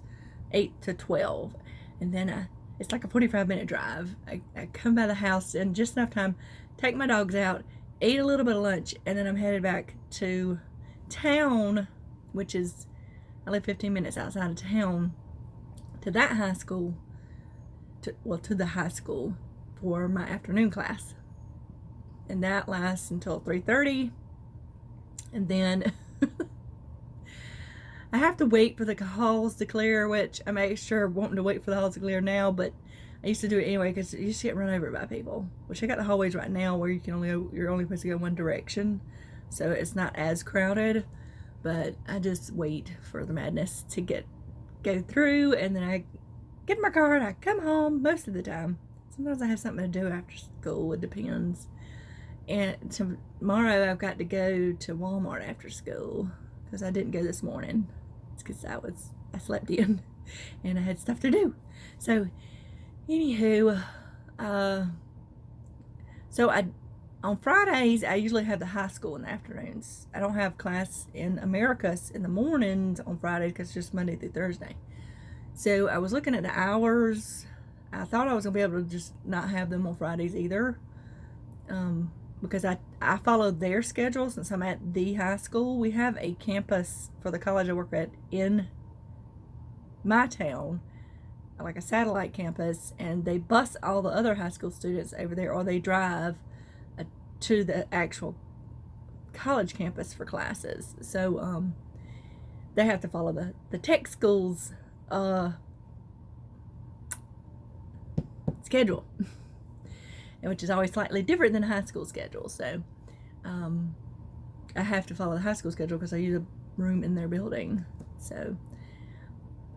8 to 12. And then it's like a 45-minute drive. I come by the house in just enough time, take my dogs out, eat a little bit of lunch, and then I'm headed back to town, which is, I live 15 minutes outside of town, to that high school, to the high school for my afternoon class. And that lasts until 3:30. And then I have to wait for the halls to clear, which I make sure wanting to wait for the halls to clear now, but I used to do it anyway because you just get run over by people. Which I got the hallways right now where you're only supposed to go one direction, so it's not as crowded. But I just wait for the madness to go through, and then I get in my car and I come home most of the time. Sometimes I have something to do after school, it depends. And tomorrow I've got to go to Walmart after school because I didn't go this morning. It's because I slept in and I had stuff to do. So anywho, on Fridays I usually have the high school in the afternoons. I don't have class in Americas in the mornings on Fridays because it's just Monday through Thursday. So I was looking at the hours. I thought I was gonna be able to just not have them on Fridays either, because I followed their schedule since I'm at the high school. We have a campus for the college I work at in my town, like a satellite campus, and they bus all the other high school students over there, or they drive to the actual college campus for classes. So they have to follow the tech school's schedule, which is always slightly different than a high school schedule. So I have to follow the high school schedule because I use a room in their building. So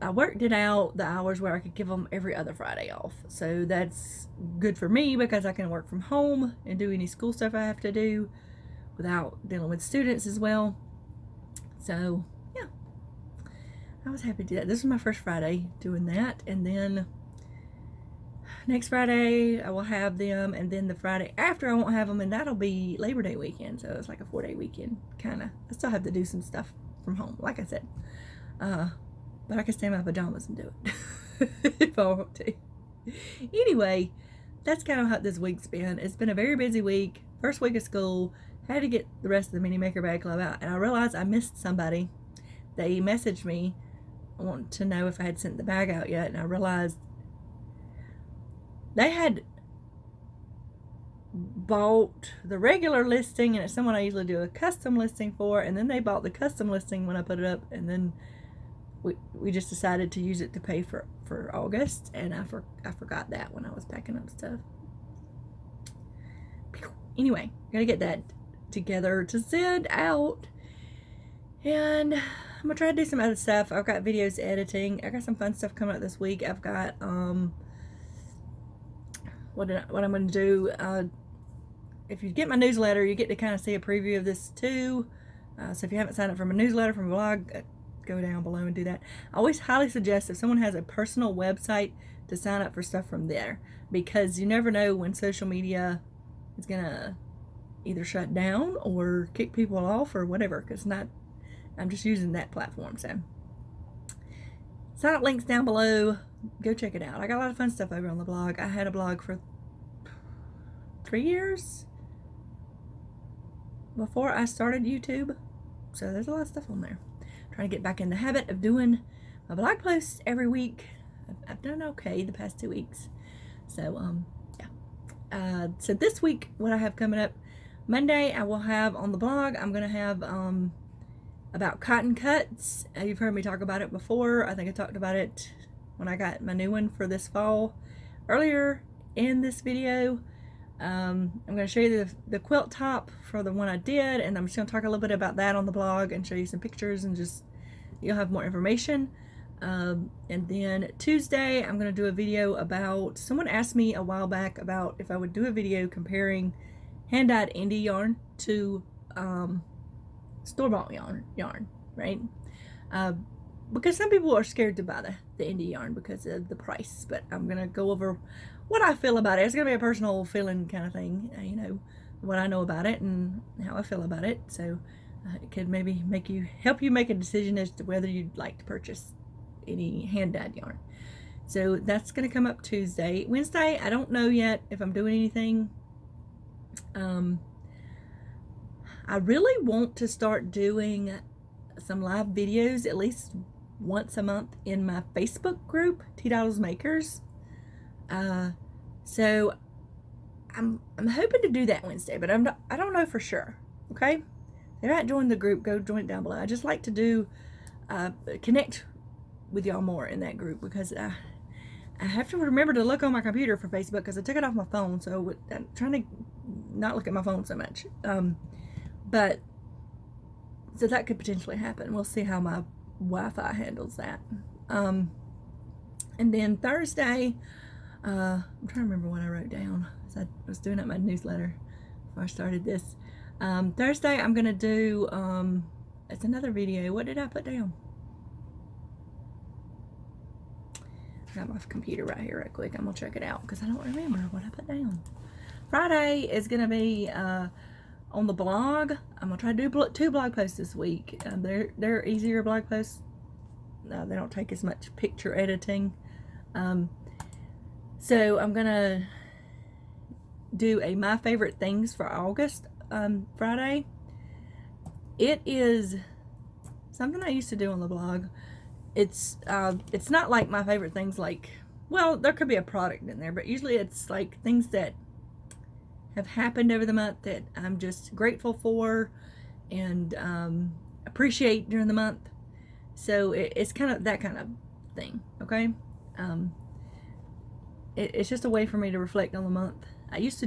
I worked it out, the hours where I could give them every other Friday off. So that's good for me because I can work from home and do any school stuff I have to do without dealing with students as well. So yeah, I was happy to do that. This was my first Friday doing that. And then next Friday I will have them, and then the Friday after I won't have them, and that'll be Labor Day weekend, so it's like a 4-day weekend, kind of. I still have to do some stuff from home, like I said, but I can stay in my pajamas and do it if I want to. Anyway, that's kind of how this week's been. It's been a very busy week. First week of school, had to get the rest of the Mini Maker Bag Club out, and I realized I missed somebody. They messaged me, wanting to know if I had sent the bag out yet, and I realized they had bought the regular listing, and it's someone I usually do a custom listing for, and then they bought the custom listing when I put it up, and then we just decided to use it to pay for August, and I forgot that when I was packing up stuff. Anyway, gotta get that together to send out, and I'm gonna try to do some other stuff. I've got videos editing. I got some fun stuff coming up this week. I've got what I'm going to do, if you get my newsletter, you get to kind of see a preview of this too. So if you haven't signed up for my newsletter from Vlog, go down below and do that. I always highly suggest if someone has a personal website to sign up for stuff from there, because you never know when social media is going to either shut down or kick people off or whatever, because I'm just using that platform. So sign up links down below. Go check it out. I got a lot of fun stuff over on the blog. I had a blog for 3 years before I started YouTube, so there's a lot of stuff on there. I'm trying to get back in the habit of doing my blog posts every week. I've done okay the past 2 weeks, so yeah. So this week, what I have coming up, Monday I will have on the blog, I'm gonna have about cotton cuts. You've heard me talk about it before. I think I talked about it when I got my new one for this fall earlier in this video. I'm going to show you the quilt top for the one I did, and I'm just going to talk a little bit about that on the blog and show you some pictures, and just you'll have more information. And then Tuesday I'm going to do a video about, someone asked me a while back about if I would do a video comparing hand-dyed indie yarn to store-bought yarn, right? Because some people are scared to buy the indie yarn because of the price, but I'm going to go over what I feel about it. It's going to be a personal feeling kind of thing, you know, what I know about it and how I feel about it. So it could maybe help you make a decision as to whether you'd like to purchase any hand-dyed yarn. So that's going to come up Tuesday. Wednesday, I don't know yet if I'm doing anything. I really want to start doing some live videos at least once a month in my Facebook group, Teadoddles Makers. So I'm hoping to do that Wednesday, but I don't know for sure. Okay, if you're not joining the group, go join it down below. I just like to do connect with y'all more in that group, because I have to remember to look on my computer for Facebook because I took it off my phone, so I'm trying to not look at my phone so much. But so that could potentially happen. We'll see how my Wi-Fi handles that. And then Thursday, I'm trying to remember what I wrote down. So I was doing up my newsletter before I started this. Thursday, I'm going to do, it's another video. What did I put down? I got my computer right here right quick. I'm going to check it out because I don't remember what I put down. Friday is going to be on the blog. I'm going to try to do 2 blog posts this week. They're easier blog posts. They don't take as much picture editing. So I'm going to do a My Favorite Things for August Friday. It is something I used to do on the blog. It's not like my favorite things, like, well, there could be a product in there, but usually it's like things that have happened over the month that I'm just grateful for and appreciate during the month. So it's kind of that kind of thing, okay? It's just a way for me to reflect on the month. I used to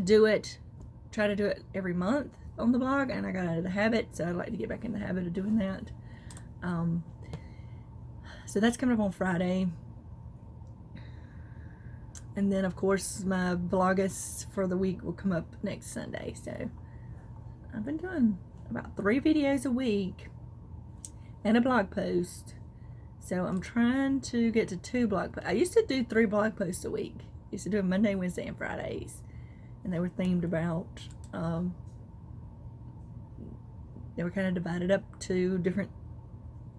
try to do it every month on the blog, and I got out of the habit, so I'd like to get back in the habit of doing that. So that's coming up on Friday. And then, of course, my Vlogust for the week will come up next Sunday. So I've been doing about 3 videos a week and a blog post. So I'm trying to get to 2 blog posts. I used to do 3 blog posts a week. used to do them Monday, Wednesday, and Fridays. And they were themed about, they were kind of divided up to different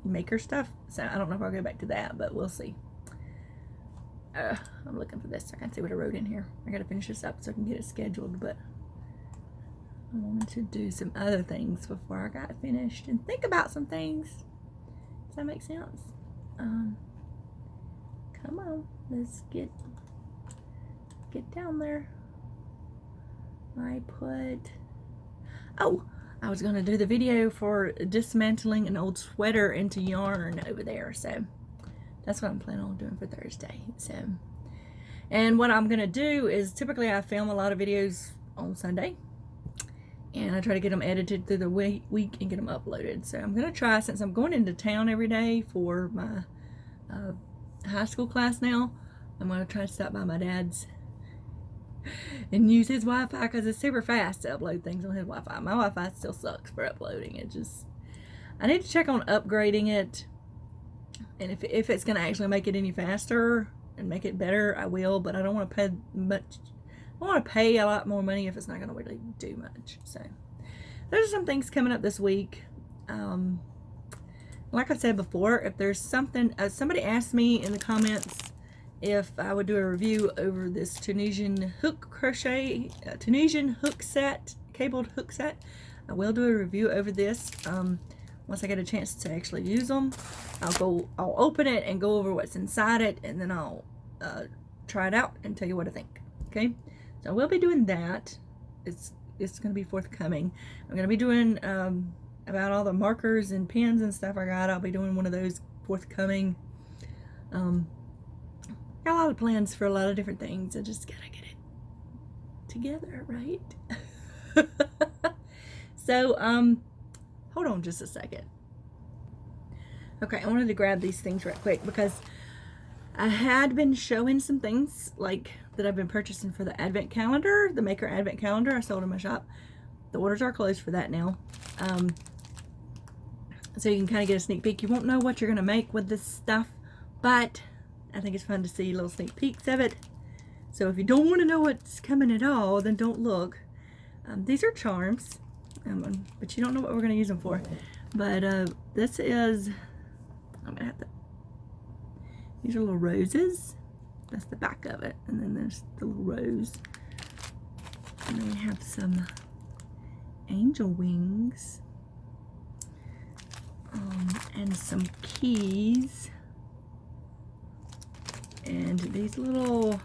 maker stuff. So I don't know if I'll go back to that, but we'll see. I'm looking for this. I can't see what I wrote in here. I gotta finish this up so I can get it scheduled, but I wanted to do some other things before I got finished and think about some things. Does that make sense? Come on, let's get down there. I was gonna do the video for dismantling an old sweater into yarn over there, so that's what I'm planning on doing for Thursday. So, and what I'm gonna do is, typically I film a lot of videos on Sunday, and I try to get them edited through the week and get them uploaded. So I'm gonna try, since I'm going into town every day for my high school class now, I'm gonna try to stop by my dad's and use his Wi-Fi, because it's super fast to upload things on his Wi-Fi. My Wi-Fi still sucks for uploading. I need to check on upgrading it, and if it's gonna actually make it any faster and make it better, I will. But I don't want to pay much. I want to pay a lot more money if it's not gonna really do much. So there's some things coming up this week. Like I said before, if there's something, somebody asked me in the comments if I would do a review over this Tunisian hook crochet, Tunisian hook set, cabled hook set. I will do a review over this once I get a chance to actually use them. I'll open it and go over what's inside it, and then I'll try it out and tell you what I think. Okay, so I will be doing that. It's going to be forthcoming. I'm going to be doing about all the markers and pens and stuff I got. I'll be doing one of those forthcoming. Got a lot of plans for a lot of different things. I just gotta get it together, right? So, hold on just a second. Okay, I wanted to grab these things right quick because I had been showing some things like that I've been purchasing for the advent calendar, the Maker advent calendar I sold in my shop. The orders are closed for that now. So you can kind of get a sneak peek. You won't know what you're gonna make with this stuff, but I think it's fun to see little sneak peeks of it. So if you don't want to know what's coming at all, then don't look. These are charms, but you don't know what we're going to use them for. But this is, I'm going to have to, these are little roses. That's the back of it. And then there's the little rose. And then we have some angel wings. And some keys. And these little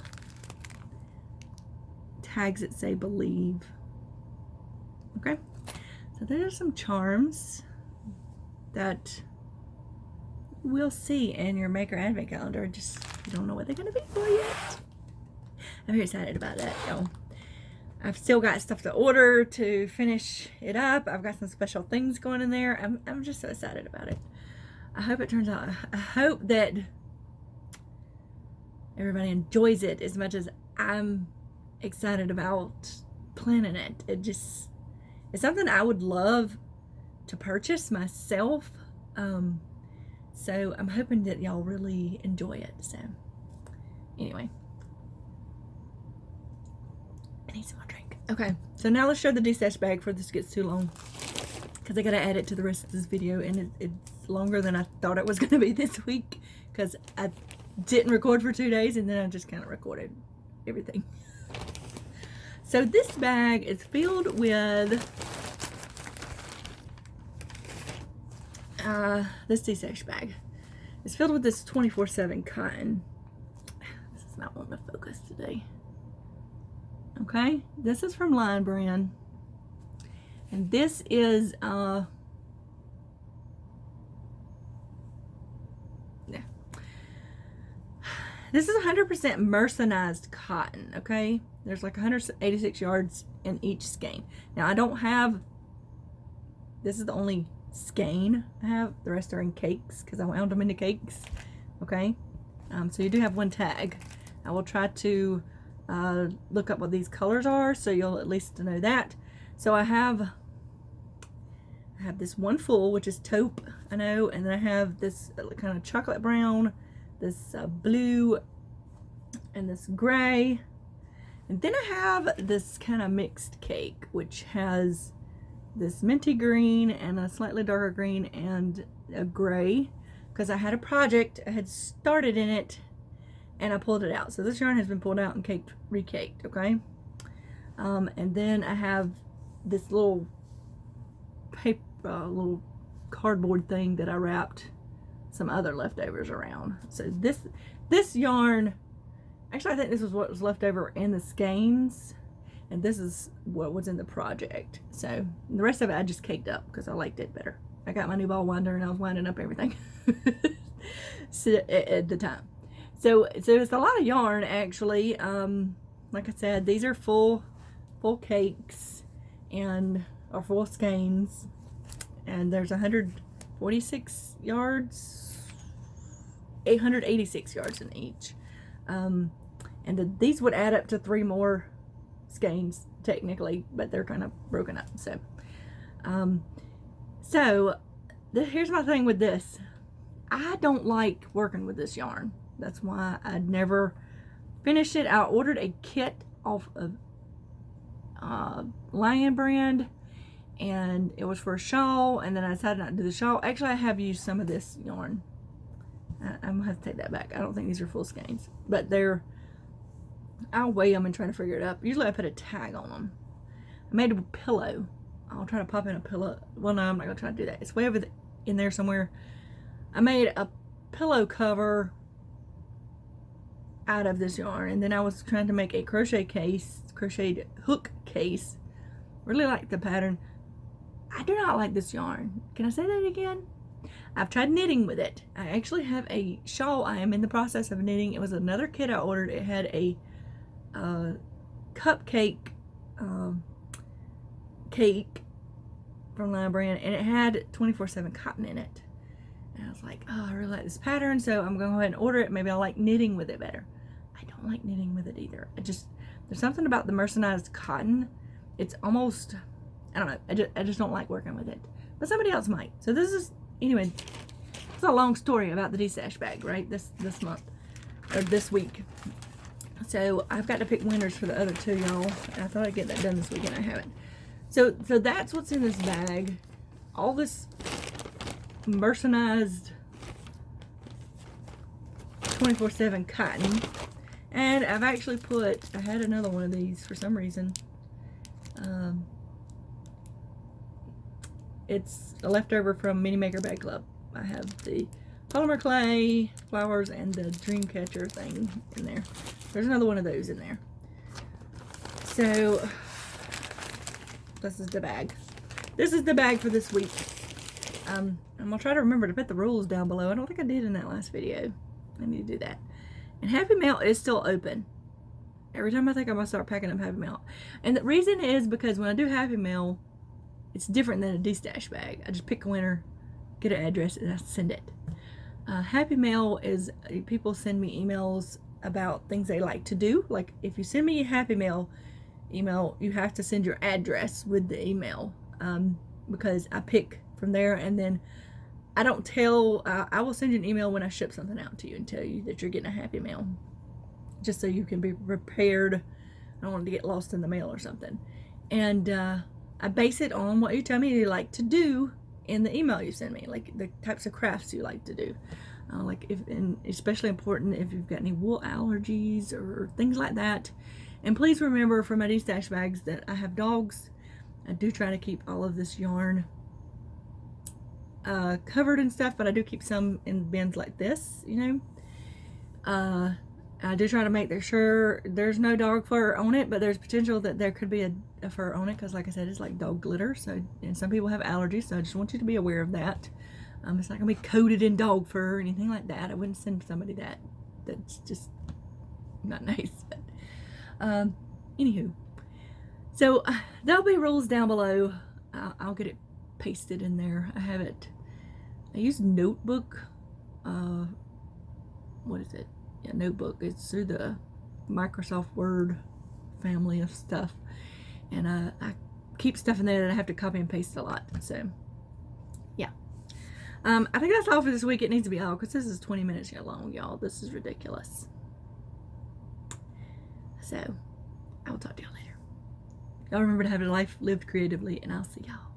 tags that say believe. Okay, so there's some charms that we'll see in your Maker advent calendar. Just, you don't know what they're going to be for yet. I'm very excited about that, y'all. I've still got stuff to order to finish it up. I've got some special things going in there. I'm just so excited about it. I hope it turns out, I hope that everybody enjoys it as much as I'm excited about planning it. It's something I would love to purchase myself. So I'm hoping that y'all really enjoy it. So anyway, I need some more drink. Okay, so now let's show the DESTASH bag before this gets too long, because I gotta add it to the rest of this video, and it's longer than I thought it was gonna be this week, because I didn't record for 2 days, and then I just kind of recorded everything. So this bag is filled with this DESTASH bag. It's filled with this 24/7 cotton. This is not wanting to focus today. Okay, this is from Line Brand, and this is this is 100% mercerized cotton. Okay, there's like 186 yards in each skein. Now I don't have, this is the only skein I have. The rest are in cakes because I wound them into cakes. Okay, so you do have one tag. I will try to look up what these colors are so you'll at least know that. So I have this one full, which is taupe, I know, and then I have this kind of chocolate brown, this blue, and this gray. And then I have this kind of mixed cake, which has this minty green and a slightly darker green and a gray, because I had a project I had started in it and I pulled it out. So this yarn has been pulled out and recaked, okay? And then I have this little paper, little cardboard thing that I wrapped some other leftovers around. So this yarn, actually I think this was what was left over in the skeins, and this is what was in the project. So the rest of it I just caked up because I liked it better. I got my new ball winder and I was winding up everything so, at the time. So it's a lot of yarn actually. Like I said, these are full cakes and or full skeins, and there's 146 yards, 886 yards in each. And these would add up to 3 more skeins technically, but they're kind of broken up. So here's my thing with this. I don't like working with this yarn. That's why I'd never finished it. I ordered a kit off of Lion brand, and it was for a shawl, and then I decided not to do the shawl. Actually, I have used some of this yarn. I'm gonna have to take that back. I don't think these are full skeins, but I'll weigh them and try to figure it up. Usually I put a tag on them. I made a pillow. I'll try to pop in a pillow. Well, no, I'm not gonna try to do that. It's way over in there somewhere. I made a pillow cover out of this yarn, and then I was trying to make a crocheted hook case. Really like the pattern. I do not like this yarn. Can I say that again? I've tried knitting with it. I actually have a shawl I am in the process of knitting. It was another kit I ordered. It had a cupcake cake from Lion brand, and it had 24/7 cotton in it. And I was like, oh, I really like this pattern, so I'm going to go ahead and order it. Maybe I'll like knitting with it better. I don't like knitting with it either. There's something about the mercerized cotton. It's almost, I don't know, I just don't like working with it. But somebody else might. So this is, anyway, it's a long story about the DESTASH bag, right? This month, or this week. So I've got to pick winners for the other 2, y'all. I thought I'd get that done this weekend. I haven't. So that's what's in this bag. All this mercerized 24/7 cotton. And I've actually I had another one of these for some reason. It's a leftover from Mini Maker Bag Club. I have the polymer clay, flowers, and the dream catcher thing in there. There's another one of those in there. So this is the bag. This is the bag for this week. I'm gonna try to remember to put the rules down below. I don't think I did in that last video. I need to do that. And Happy Mail is still open. Every time I think I'm gonna start packing up Happy Mail. And the reason is because when I do Happy Mail, it's different than a DESTASH bag. I just pick a winner, get an address, and I send it. Happy Mail is, people send me emails about things they like to do. Like if you send me a Happy Mail email, you have to send your address with the email, because I pick from there, and then I don't tell, I will send you an email when I ship something out to you and tell you that you're getting a Happy Mail, just so you can be prepared. I don't want it to get lost in the mail or something. And I base it on what you tell me you like to do in the email you send me, like the types of crafts you like to do. And especially important if you've got any wool allergies or things like that. And please remember for my DESTASH bags that I have dogs. I do try to keep all of this yarn covered and stuff, but I do keep some in bins like this, you know. I do try to make sure there's no dog fur on it, but there's potential that there could be a fur on it, because like I said, it's like dog glitter. So, and some people have allergies, so I just want you to be aware of that. It's not gonna be coated in dog fur or anything like that. I wouldn't send somebody that's just not nice. But, anywho, so there'll be rules down below. I'll get it pasted in there. I have it. I use Notebook. What is it? Yeah, Notebook. It's through the Microsoft Word family of stuff, and I keep stuff in there that I have to copy and paste a lot. So yeah, I think that's all for this week. It needs to be all, because this is 20 minutes here long, y'all. This is ridiculous. So I will talk to y'all later. Y'all remember to have a life lived creatively, and I'll see y'all